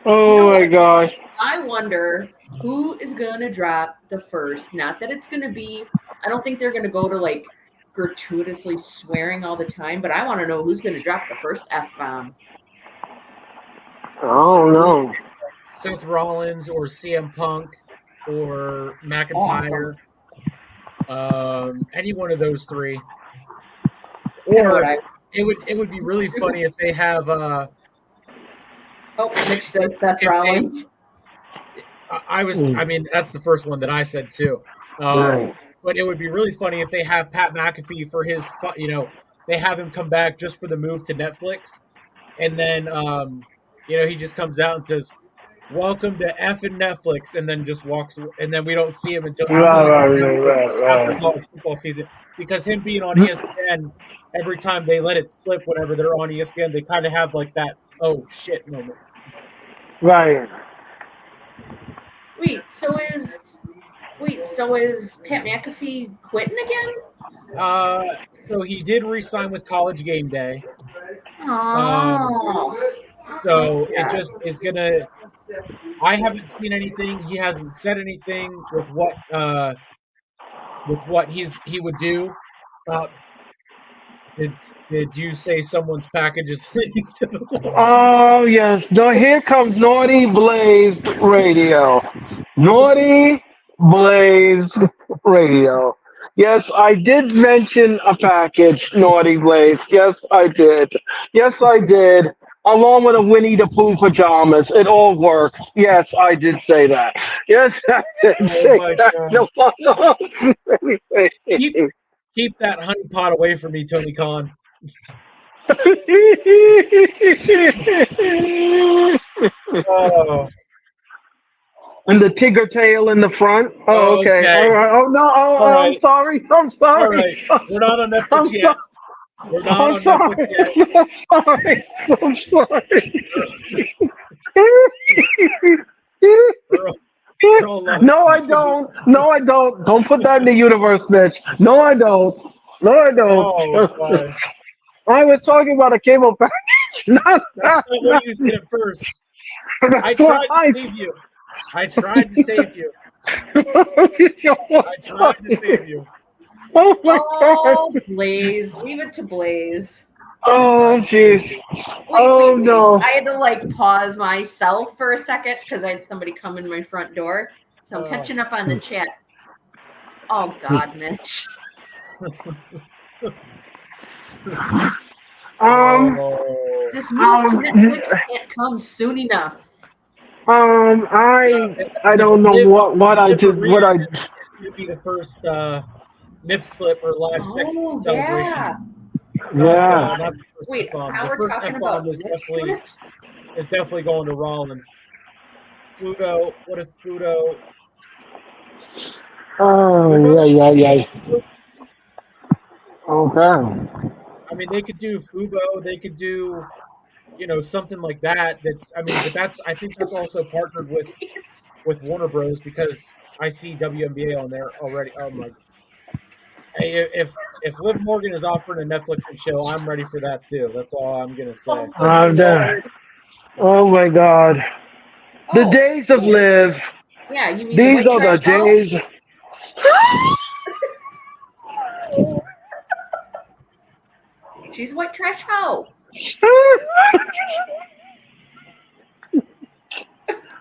Oh my what? gosh. I wonder who is going to drop the first. Not that it's going to be, I don't think they're going to go to like gratuitously swearing all the time, but I want to know who's going to drop the first F bomb. I don't know. Seth Rollins or CM Punk or Awesome. McIntyre. Any one of those three. That's kind of what Or I. it would be really funny if they have Oh, Mitch says Seth if they Rollins. I mean that's the first one that I said too. Right. But it would be really funny if they have Pat McAfee for his they have him come back just for the move to Netflix, and then he just comes out and says welcome to effing Netflix, and then just walks, and then we don't see him until Right, after right, college football season, because him being on right. ESPN, every time they let it slip whenever they're on ESPN, they kind of have like that oh shit moment. Right. Wait, so is Pat McAfee quitting again? So he did re-sign with College Game Day. Oh. So it just is gonna. I haven't seen anything. He hasn't said anything with what he would do. Uh, Did you say someone's package is leading to the laundry? Oh yes, no, here comes Naughty Blaze Radio. Naughty Blaze Radio. Yes, I did mention a package, Naughty Blaze. Yes, I did. Yes, I did. Along with a Winnie the Pooh pajamas. It all works. Yes, I did say that. Yes, I did Oh say my that. god! No, no. Keep keep that honey pot away from me, Tony Khan. Oh, And the tiger tail in the front. Oh, okay. okay. All right. Oh no. All Oh, I'm right. sorry. I'm All sorry. right. We're not on I'm Netflix sorry. yet. We're not I'm on Netflix sorry. yet. I'm sorry. I'm sorry. Earl, Earl loves No, I packages. don't. No, I don't. Don't put that in the universe, bitch. No, I don't. No, I don't. Oh my! I was talking about a cable package. That's not what you said at first. I That's what tried to I. save you. I tried to save you. I tried to save you. Oh my god. Oh, Blaze. Leave it to Blaze. Oh Tried to save jeez. you. Oh Wait. no. I had to like pause myself for a second because I had somebody come in my front door. So I'm Oh. catching up on the chat. Oh God, Mitch. Oh. This move to Netflix can't come soon enough. I don't know what I Liv did. What I. Arena is going to be the first nip slip or live sex Oh celebration. yeah. Yeah. Not the first Wait, F-bomb. now The we're first talking F-bomb about is lip slips? definitely going to Rollins. Pluto, what if Pluto? Oh yeah. Okay. I mean, they could do Fubo. They could do, something like that. But I think that's also partnered with Warner Bros. Because I see WNBA on there already. Oh my! Hey, if Liv Morgan is offering a Netflix and show, I'm ready for that too. That's all I'm gonna say. Oh my Lord. Oh my God. The Oh, days of live. yeah, you mean the These white are the trash hoe? days. She's a white trash hoe.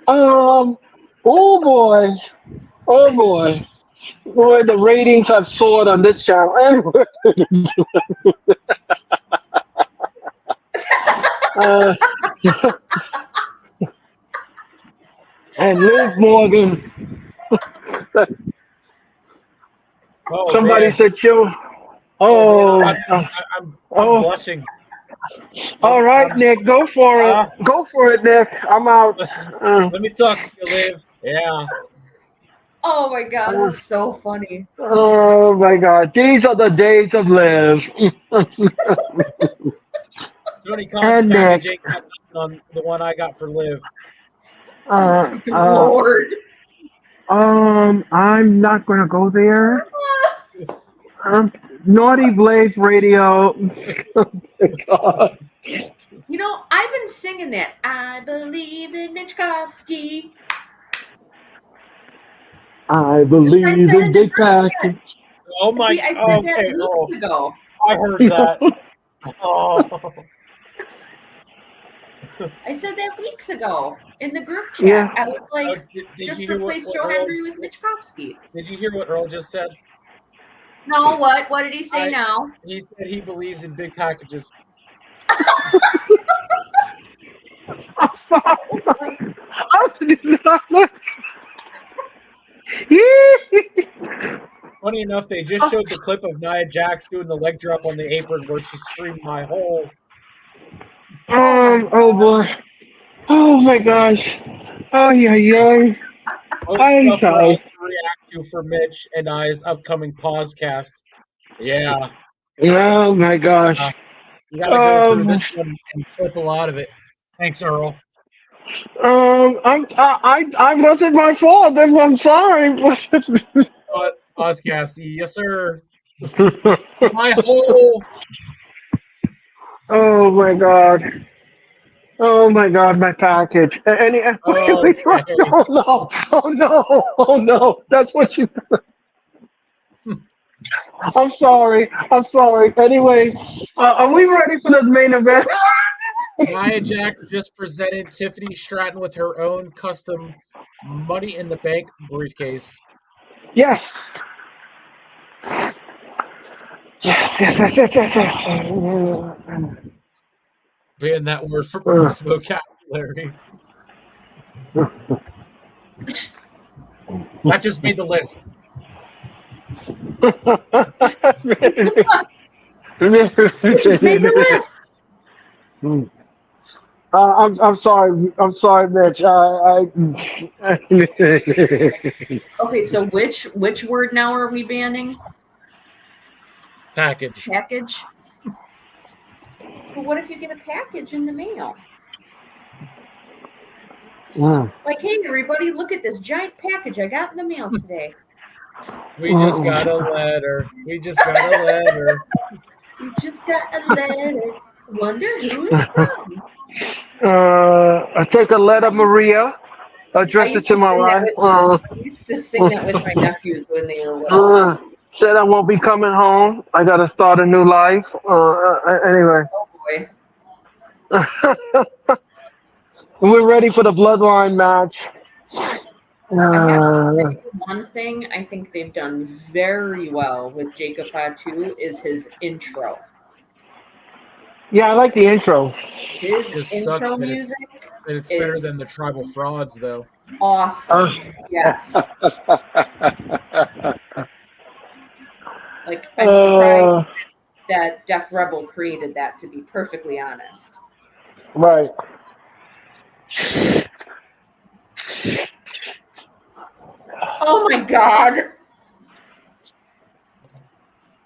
Oh boy. Oh boy. Boy, the ratings have soared on this channel. uh, and Liv Morgan. Oh Somebody man! said chill. Oh man! Oh, I'm oh. blushing. All right, I'm Nick, go for it. ah. Go for it, Nick. I'm out. Let me talk to you, Liv. Yeah. Oh my God, Uh, this is so funny. oh my God, these are the days of live. Tony Khan's And package Nick. ain't got nothing on the one I got for Liv. Uh, Good uh, Lord. I'm not gonna go there. Naughty Blaze Radio. God. You know, I've been singing that. I believe in Michkovsky. I I believe said in in the Big group Pack. chat. Oh my! See, I said that Okay. Oh, weeks ago. I heard that. Oh. I said that weeks ago in the group chat. Yeah. I was Oh, like, did you just hear replace what Joe Earl? Henry with Michkovsky. Did you hear what Earl just said? No, what? What did he say I now? He said he believes in big packages. I'm sorry. I did not look. Funny enough, they just showed the clip of Nia Jax doing the leg drop on the apron where she screamed my whole. Oh my Oh god! boy. Oh my gosh. Oh yeah, yeah. Most Hi, stuff for hi. us to react to for Mitch and I's upcoming podcast. Yeah, Oh my gosh. you got to go through Um, this one and clip a lot of it. Thanks, Earl. I wasn't my fault. I'm sorry. Podcast, yes sir. My whole. Oh my god. Oh my god, my package. Any, wait, Okay. oh no. Oh no. Oh no. That's what you. I'm sorry. I'm sorry. Anyway, Are we ready for the main event? Nia Jax just presented Tiffany Stratton with her own custom Money in the Bank briefcase. Yes. Yes. Ban that word from most vocabulary. That just made the list. It just made the list. I'm sorry. I'm sorry, Mitch. Okay, so which word now are we banning? Package. Package. But what if you get a package in the mail? Like, hey, everybody, look at this giant package I got in the mail today. We just got a letter. We just got a letter. We just got a letter. Wonder who it's from. I take a letter, Maria. I Address it used to to my sing that wife. I used to sing that with my nephews when they were little. Said I won't be coming home. I gotta start a new life. Anyway, Oh boy. we're ready for the bloodline match. I have to say one thing I think they've done very well with Jacob Fatu is his intro. Yeah, I like the intro. His Just intro sucks that music it's better is than the tribal frauds, though. awesome. Yes. Like, I'm surprised that Def Rebel created that, to be perfectly honest. Right. Oh my god.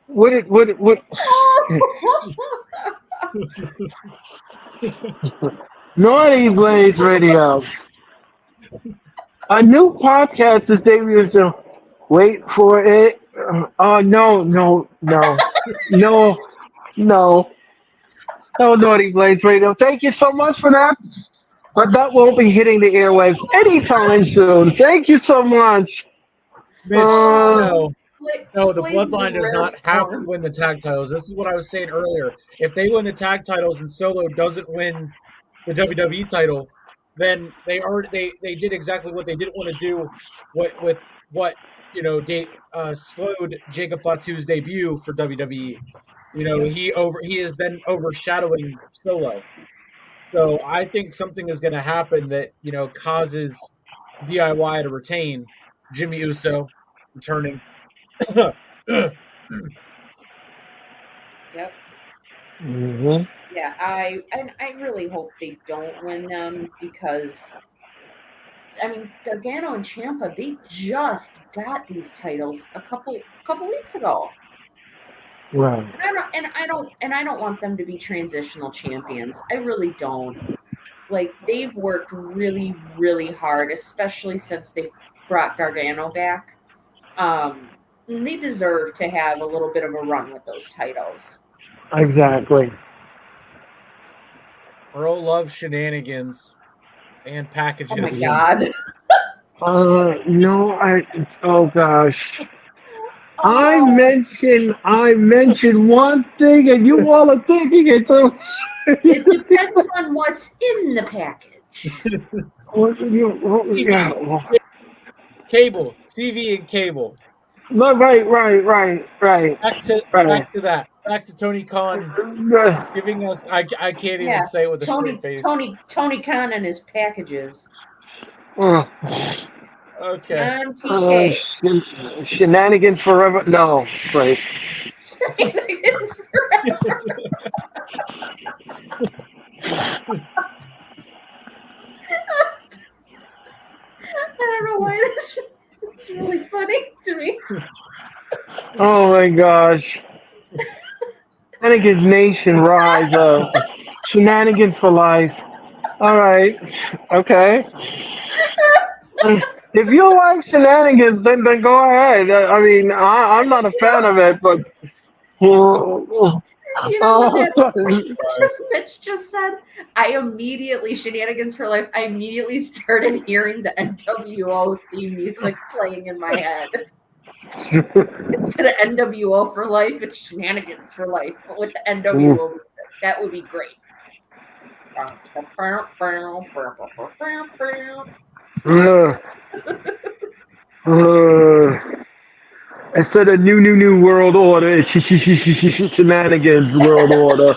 What? Naughty Blaze Radio. A new podcast is debuting. So wait for it. Oh no. Naughty Blaze Radio. Thank you so much for that. But that won't be hitting the airwaves anytime soon. Thank you so much. Mitch, no, the Blaze is bloodline in does rare not have to form. win the tag titles. This is what I was saying earlier. If they win the tag titles and Solo doesn't win the WWE title, then they did exactly what they didn't want to do with what slowed Jacob Fatu's debut for WWE. He is then overshadowing Solo. So I think something is going to happen that causes DIY to retain Jimmy Uso returning. Yep. Mm-hmm. Yeah, I really hope they don't win them because I mean Gargano and Ciampa, they just got these titles a couple weeks ago. Right. And I don't want them to be transitional champions. I really don't. Like, they've worked really, really hard, especially since they brought Gargano back. And they deserve to have a little bit of a run with those titles. Exactly. Earl loves shenanigans and packages. Oh my god. No, oh gosh. I Oh, mentioned one thing and you all are taking it to it depends on what's in the package. Cable, TV and cable. No, right. Back to that. Back to Tony Khan giving us. I can't even say it with a straight face. Tony Khan and his packages. Okay. On TK. Shenanigans forever. No, please. Shenanigans forever. I don't know why it's really funny to me. Oh my gosh. Shenanigans Nation rise up. Shenanigans for life. All right. Okay. If you like shenanigans, then go ahead. I mean, I'm not a fan of it, but. You know what Mitch just said? Shenanigans for life, I immediately started hearing the NWO theme music playing in my head. Instead of NWO for life, it's shenanigans for life. But with the NWO, that would be great. Instead of new world order, it's shenanigans world order.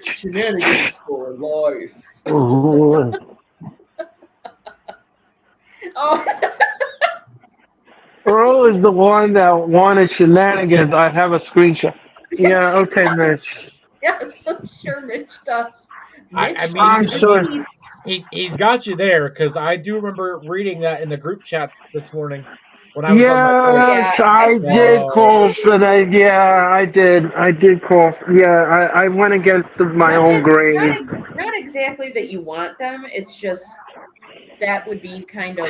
Shenanigans for life. Oh, Oh, Earl is the one that wanted shenanigans. I have a screenshot. Yeah, okay, Mitch. yes, I'm sure Mitch does. I Mitch, mean, I'm sure. he's got you there because I do remember reading that in the group chat this morning when I was on my oh break. yeah, Yes, I did So call for that. Yeah, I did. I did call. Yeah, I went against my not own that, grain. not exactly that you want them. It's just that would be kind of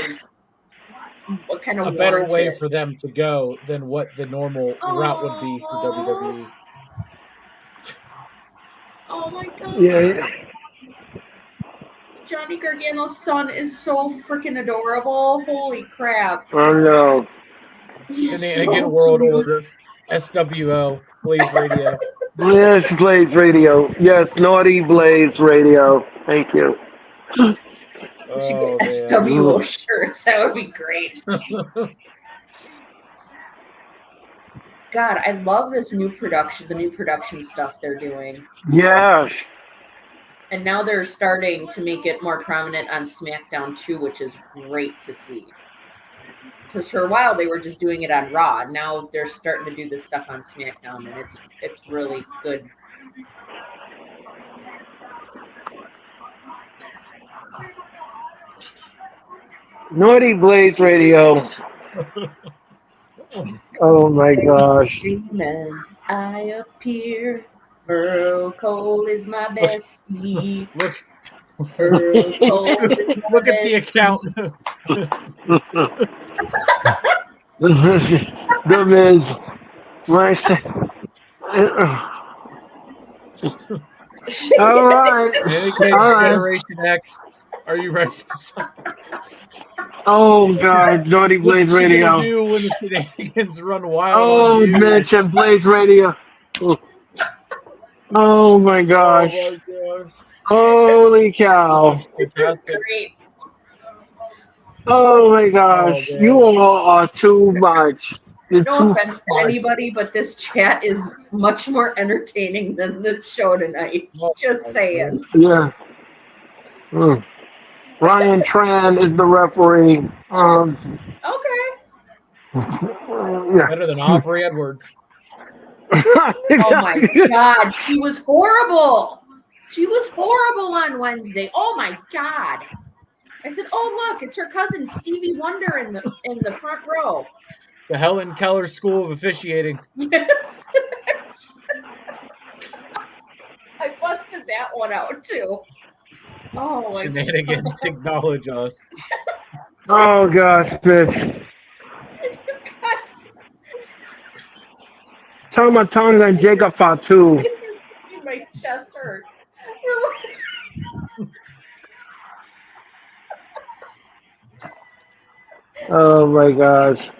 a better way warranted. for them to go than what the normal route would be for Oh, WWE. oh my Yeah, god. yeah. Johnny Gargano's son is so freaking adorable. Holy crap. I know. He's Shenanigan so World cute. Order, SWO, Blaze Radio. Yes, Blaze Radio. Yes, Naughty Blaze Radio. Thank you. We should get Oh man. SWO shirts. That would be great. God, I love this new production, the new production stuff they're doing. Yes. And now they're starting to make it more prominent on SmackDown too, which is great to see. Because for a while they were just doing it on Raw. Now they're starting to do this stuff on SmackDown, and it's really good. Naughty Blaze Radio. Oh my gosh. Dreaming, I appear. Earl Cole is my bestie. Look, Earl Cole is my look at the account. The Miz. My All right. Shenanigans All right. Generation X. Are you ready for something? Oh God, Naughty Blaze What you gonna Radio. do when the shenanigans run wild on Oh, you? Mitch and Blaze Radio. Oh my gosh. Oh my gosh. Holy This cow. is fantastic. Great. Oh my Oh gosh. man. You all are too much. You're No too offense to much. anybody, but this chat is much more entertaining than the show tonight. Oh, Just saying. Yeah. Mm. Ryan Tran is the referee. Okay. Yeah. better than Aubrey Edwards. Oh my god, she was horrible. She was horrible on Wednesday. Oh my god. I said, "Oh look, it's her cousin Stevie Wonder in the front row." The Helen Keller School of Officiating. Yes. I busted that one out too. Oh my Shenanigans acknowledge us. Oh gosh, Mitch. god. Tell my tongue and Jacob Fatu. My chest hurt. Oh my gosh.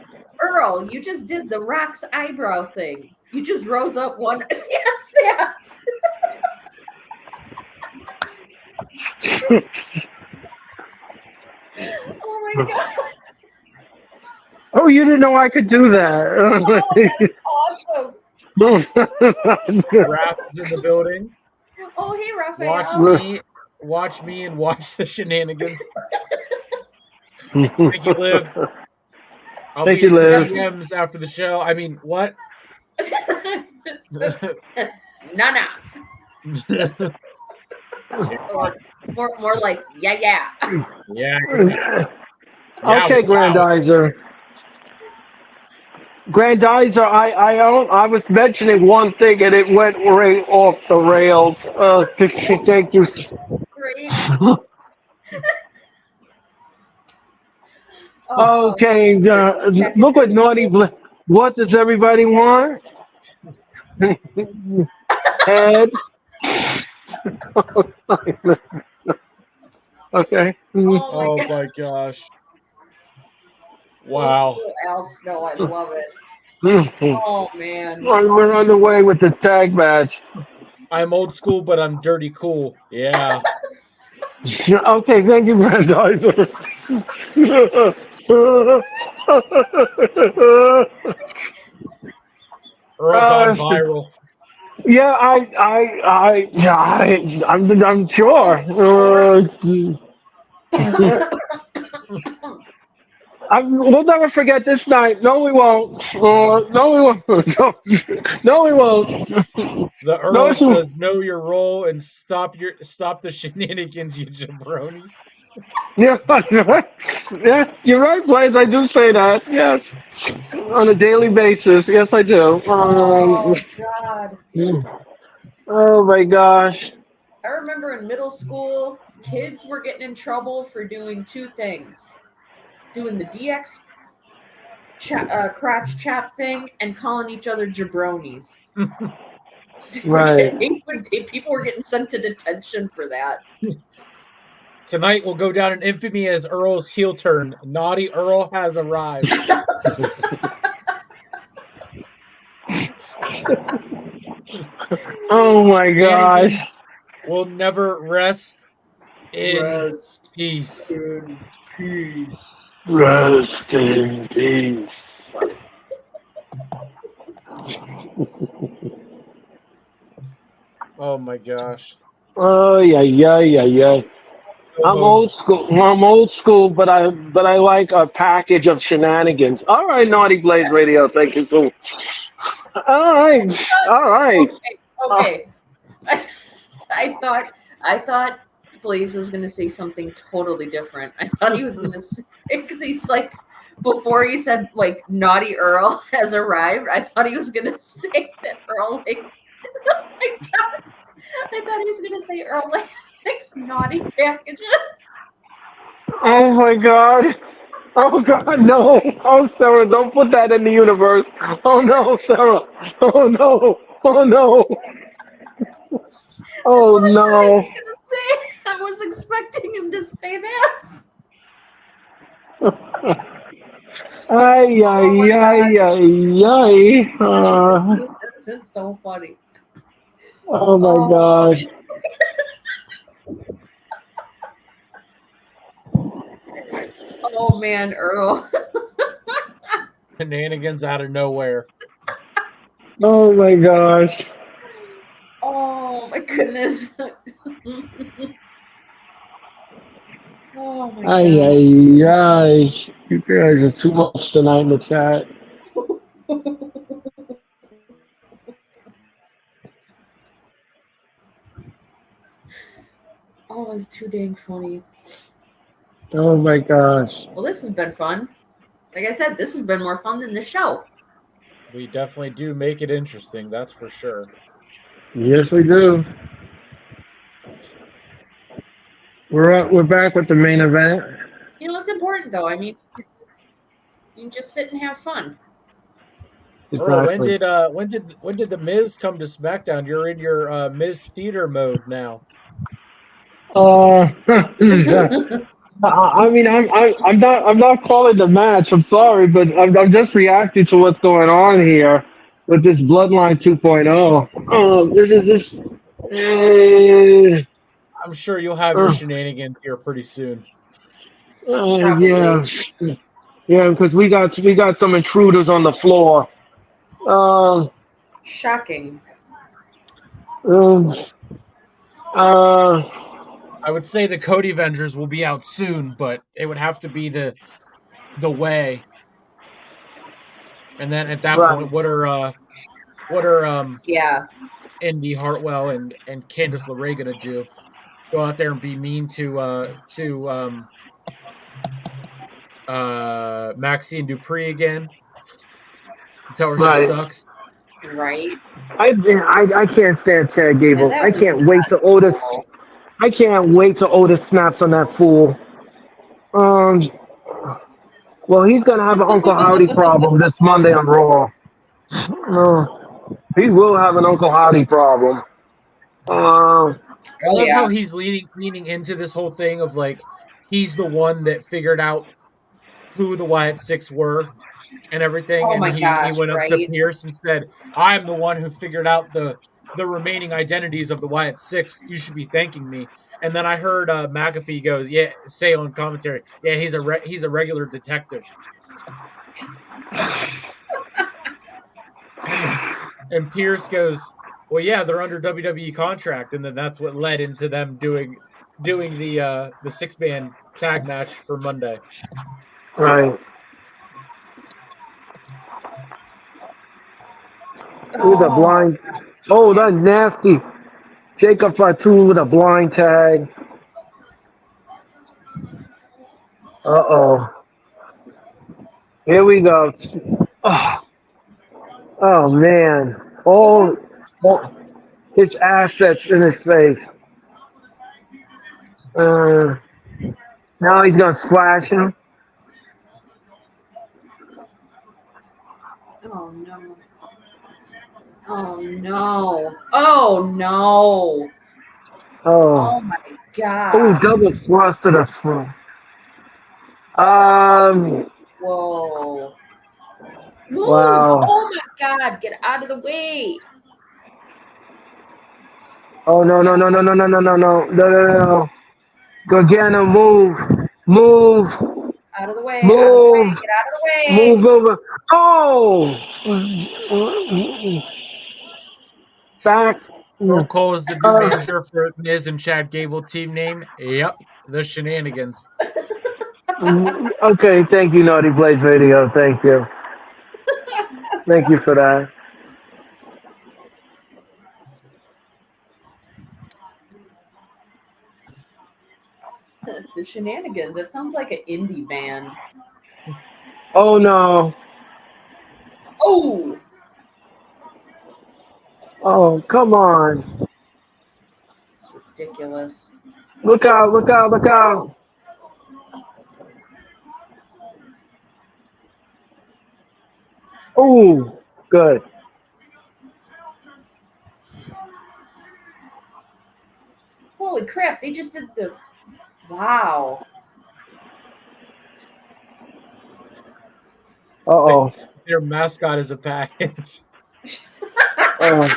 Earl, you just did the Rock's eyebrow thing. You just rose up one. Yes, that. Oh my god. Oh, you didn't know I could do that. Awesome. Raph is in the building. Oh, hey, Raphael. Watch me and watch the shenanigans. Thank you, Liv. I'll Thank be you, in your Liv. DMs after the show. I mean, what? Nana. More like, yeah. Yeah. Okay, Grandizer. Grandizer, I was mentioning one thing and it went right off the rails. Thank you. Great. Okay, look what Naughty What does everybody want? Head. Okay. Oh my gosh. Old Wow. school Al Snow. I love it. Mhm. Oh man. We're on the way with the tag match. I'm old school, but I'm dirty cool. Yeah. Okay, thank you, Brandizer. Earl gone uh, viral. yeah, I'm sure. We'll never forget this night. No, we won't. No, we won't. No, we won't. The No, Earl says, "Know your role and stop the shenanigans, you jabronis." yeah, yeah, you're right, Blaze. I do say that. Yes, on a daily basis. Yes, I do. Oh God. Oh my gosh. I remember in middle school, kids were getting in trouble for doing two things: doing the DX crotch chop thing and calling each other jabronis. Right. People were getting sent to detention for that. Tonight will go down in infamy as Earl's heel turn. Naughty Earl has arrived. Oh my gosh. Shenanigans will never rest in Rest peace. in peace. Rest in peace. Oh my gosh. Oh yeah, yeah, yeah, yeah. Go I'm home. old school. I'm old school, but I like a package of shenanigans. All right, Naughty Blaze Radio. Thank you so. All right, all right. Okay, Uh, okay. I thought Blaze was gonna say something totally different. I thought he was gonna say because he's like before he said like naughty Earl has arrived. I thought he was gonna say that Earl likes. Oh my God! I thought he was gonna say Earl likes naughty packages. oh my God. Oh God, no. Oh Sarah, don't put that in the universe. Oh no, Sarah. Oh no. Oh no. That's Oh what I thought he no. was gonna say. I was expecting him to say that. Ay, Oh ay, my God! ay, ay, ay. This is so funny. Oh my Oh, gosh. oh man, Earl. Shenanigans out of nowhere. Oh my gosh. Oh my goodness. Oh my Ay, God. ay, ay. You guys are too much tonight in the chat. Oh, it's too dang funny. Oh my gosh. Well, this has been fun. Like I said, this has been more fun than the show. We definitely do make it interesting, that's for sure. Yes, we do. We're back with the main event. You know, it's important though. I mean, you can just sit and have fun. Earl, Exactly. when did the Miz come to SmackDown? You're in your Miz theater mode now. I mean, I'm not calling the match. I'm sorry, but I'm just reacting to what's going on here with this Bloodline 2.0. This is just, I'm sure you'll have your uh, shenanigans here pretty soon. yeah, Probably. yeah, because we got some intruders on the floor. Um, Shocking. um, uh, I would say the Cody Avengers will be out soon, but it would have to be the way. And then at that right. point, what are Yeah. Indy Hartwell and Candice LeRae gonna do? Go out there and be mean to Maxine Dupree again? Tell her she Right. sucks. Right. I can't stand Chad Yeah, Gable. that I was can't not wait to Otis. cool. I can't wait to Otis snaps on that fool. Um, well, he's gonna have an Uncle Howdy problem this Monday on Raw. He will have an Uncle Howdy problem. Uh, I Oh love how yeah. he's leaning into this whole thing of like he's the one that figured out who the Wyatt Six were and everything, Oh and my he gosh, went up to right? Pierce and said, "I'm the one who figured out the remaining identities of the Wyatt Six. You should be thanking me." And then I heard McAfee goes, "Yeah," say on commentary, "Yeah, he's a regular detective." And Pierce goes, "Well, yeah, they're under WWE contract," and then that's what led into them doing the 6-man tag match for Monday. Right. With a Oh, blind. Oh, that's nasty. Jacob Fatu with a blind tag. Uh-oh. Here we go. Oh, oh man. so what? Oh, his assets in his face. Uh, now he's gonna splash him. Oh no! Oh no! Oh no! Oh, Oh my oh, god! double thrust to the front. Um, Whoa! Move! wow. Oh my god! Get out of the way! Oh no Yeah, no no no no no no no no no no no no. Gargano, move, move, out of the way! Out of the way! move, Get out of the way! move over. Oh, back. Earl Cole is the new Uh, manager for Miz and Chad Gable team name. Yep, the Shenanigans. okay, thank you, Naughty Blaze Radio. Thank you for that. The Shenanigans. That sounds like an indie band. Oh no. Oh! Oh, come on. It's ridiculous. Look out, look out, look out. Oh, good. Holy crap! They just did the. Wow! Uh-oh. Their mascot is a package. Oh.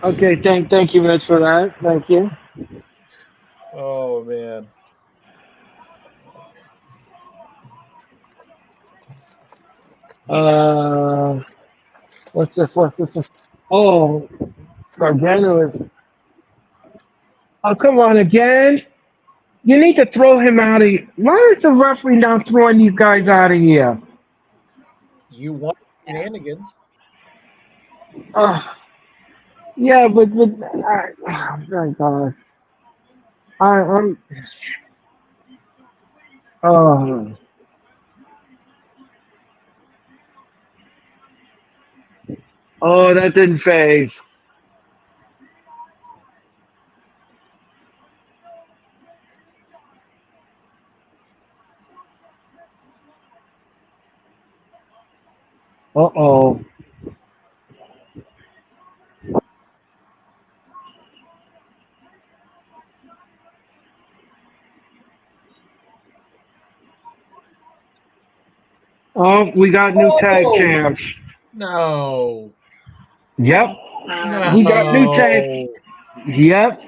Okay, thank you, Mitch, for that. Thank you. Oh man. Uh, what's this? What's this? Oh, Gargano is. Oh, come on again. You need to throw him out of here. Why is the referee not throwing these guys out of here? You want shenanigans? Uh, yeah, but oh my God. I'm. Oh, oh, that didn't phase. Uh-oh. Oh, we got new tag Oh! champs. No. Yep, we got new tag. No. Yep,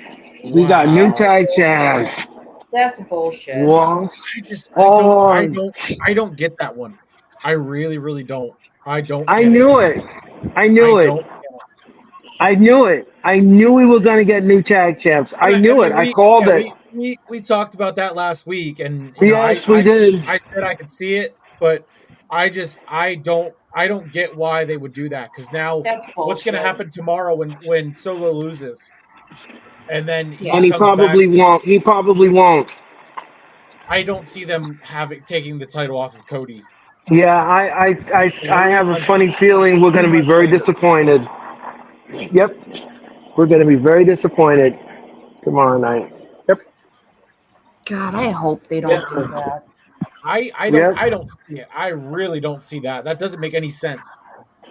we got new Wow. tag champs. That's bullshit. Once. I Oh, don't get that one. I really, really don't. I don't I get it. knew it. I I knew it. don't. I knew it. I knew we were going to get new tag champs. I I knew it. mean, I called it. we talked about that last week, and Yes, we did. I said I could see it, but I don't get why they would do that, because now That's what's going to bullshit. happen tomorrow when Solo loses, and then he And he comes back? probably won't. He probably won't. I don't see them taking the title off of Cody Yeah, I have a funny feeling we're going 2 to be months very later. disappointed. Yep, we're going to be very disappointed tomorrow night. Yep. God, I hope they don't do that. Yep. I don't see it. I really don't see that. That doesn't make any sense.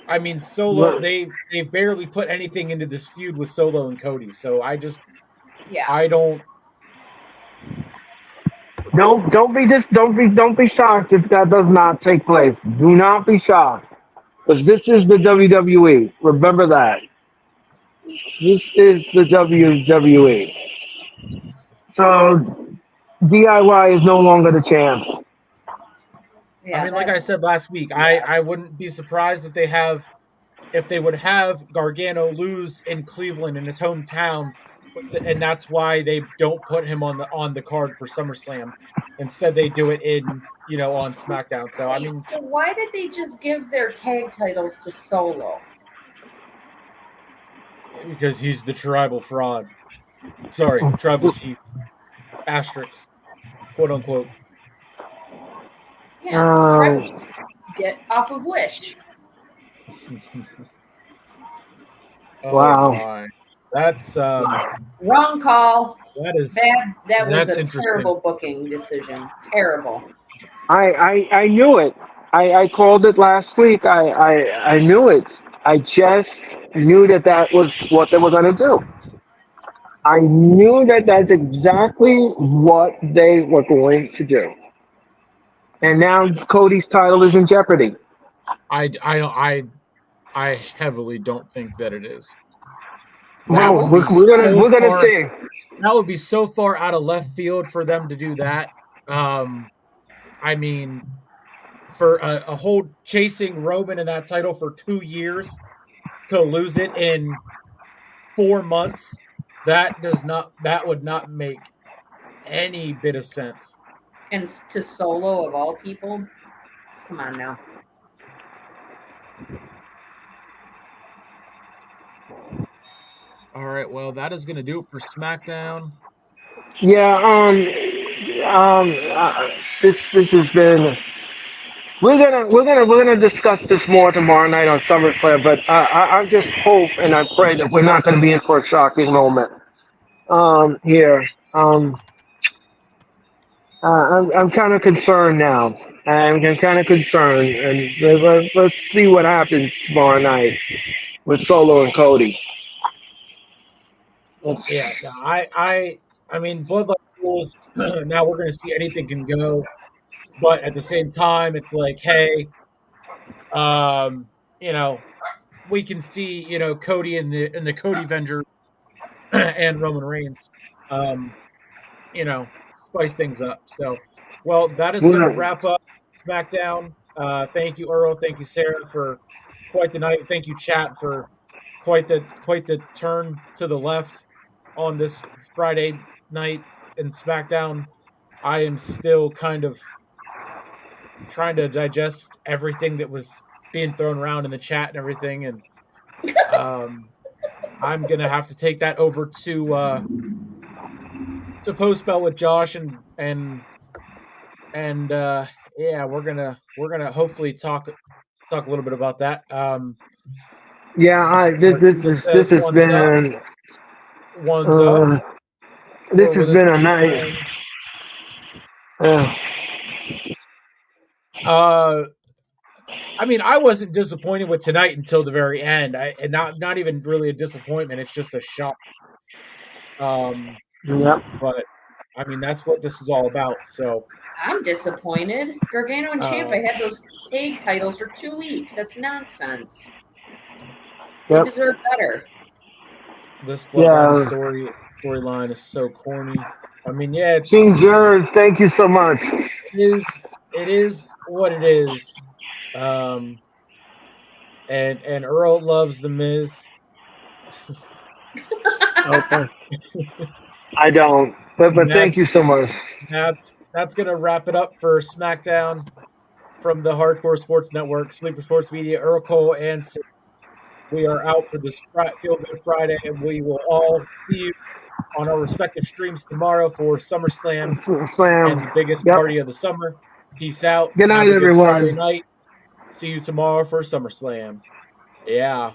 I mean, Solo, But- they've barely put anything into this feud with Solo and Cody. So Yeah. I don't Don't be shocked if that does not take place. Do not be shocked. Because this is the WWE. Remember that. This is the WWE. So DIY is no longer the champs. Yeah, I mean, like I said last week, I wouldn't be surprised if they would have Gargano lose in Cleveland in his hometown, and that's why they don't put him on the card for SummerSlam. Instead, they do it on SmackDown. So I mean, so why did they just give their tag titles to Solo? because he's the tribal fraud. Sorry, tribal chief. Asterisk, quote unquote. Yeah, tribal get off of Wish. Oh Wow. my, that's Wrong call. that is Bad. That was that's a interesting. terrible booking decision. Terrible. I knew it. I called it last week. I knew it. I just knew that was what they were going to do. I knew that that's exactly what they were going to do. And now Cody's title is in jeopardy. I heavily don't think that it is. No, we're gonna see. That would be so far out of left field for them to do that. I mean, for a whole chasing Roman in that title for 2 years to lose it in 4 months, that would not make any bit of sense. And to Solo of all people, come on now. All right, well, that is going to do it for SmackDown. Yeah. This has been. We're gonna discuss this more tomorrow night on SummerSlam. But I just hope and I pray that we're not going to be in for a shocking moment. Here. I'm kind of concerned now. I'm kind of concerned, and let's see what happens tomorrow night with Solo and Cody. Yeah, I mean, Bloodline rules. Now we're going to see anything can go, but at the same time, it's like, hey, you know, we can see, Cody in the Cody Avenger and Roman Reigns, spice things up. So, well, that is going to wrap up SmackDown. Thank you, Earl. Thank you, Sarah, for quite the night. Thank you, chat, for quite the turn to the left on this Friday night in SmackDown. I am still kind of trying to digest everything that was being thrown around in the chat and everything, and I'm gonna have to take that over to Postbell with Josh and yeah, we're gonna hopefully talk a little bit about that. Yeah, this has been one's up. This has been a night. I mean, I wasn't disappointed with tonight until the very end. And not even really a disappointment. It's just a shock. Yep. But I mean, that's what this is all about. So I'm disappointed. Gargano and Ciampa had those tag titles for 2 weeks. That's nonsense. They deserve better. This Bloodline storyline is so corny. I mean, yeah, it's King George, thank you so much. It is what it is. And Earl loves the Miz. Okay. I don't. But thank you so much. That's gonna wrap it up for SmackDown from the Hardcore Sports Network, Sleeper Sports Media, Earl Cole, and Sarah. We are out for this Feel Good Friday, and we will all see you on our respective streams tomorrow for SummerSlam and the biggest party of the summer. Peace out. Good night, everyone. Friday night. See you tomorrow for SummerSlam. Yeah.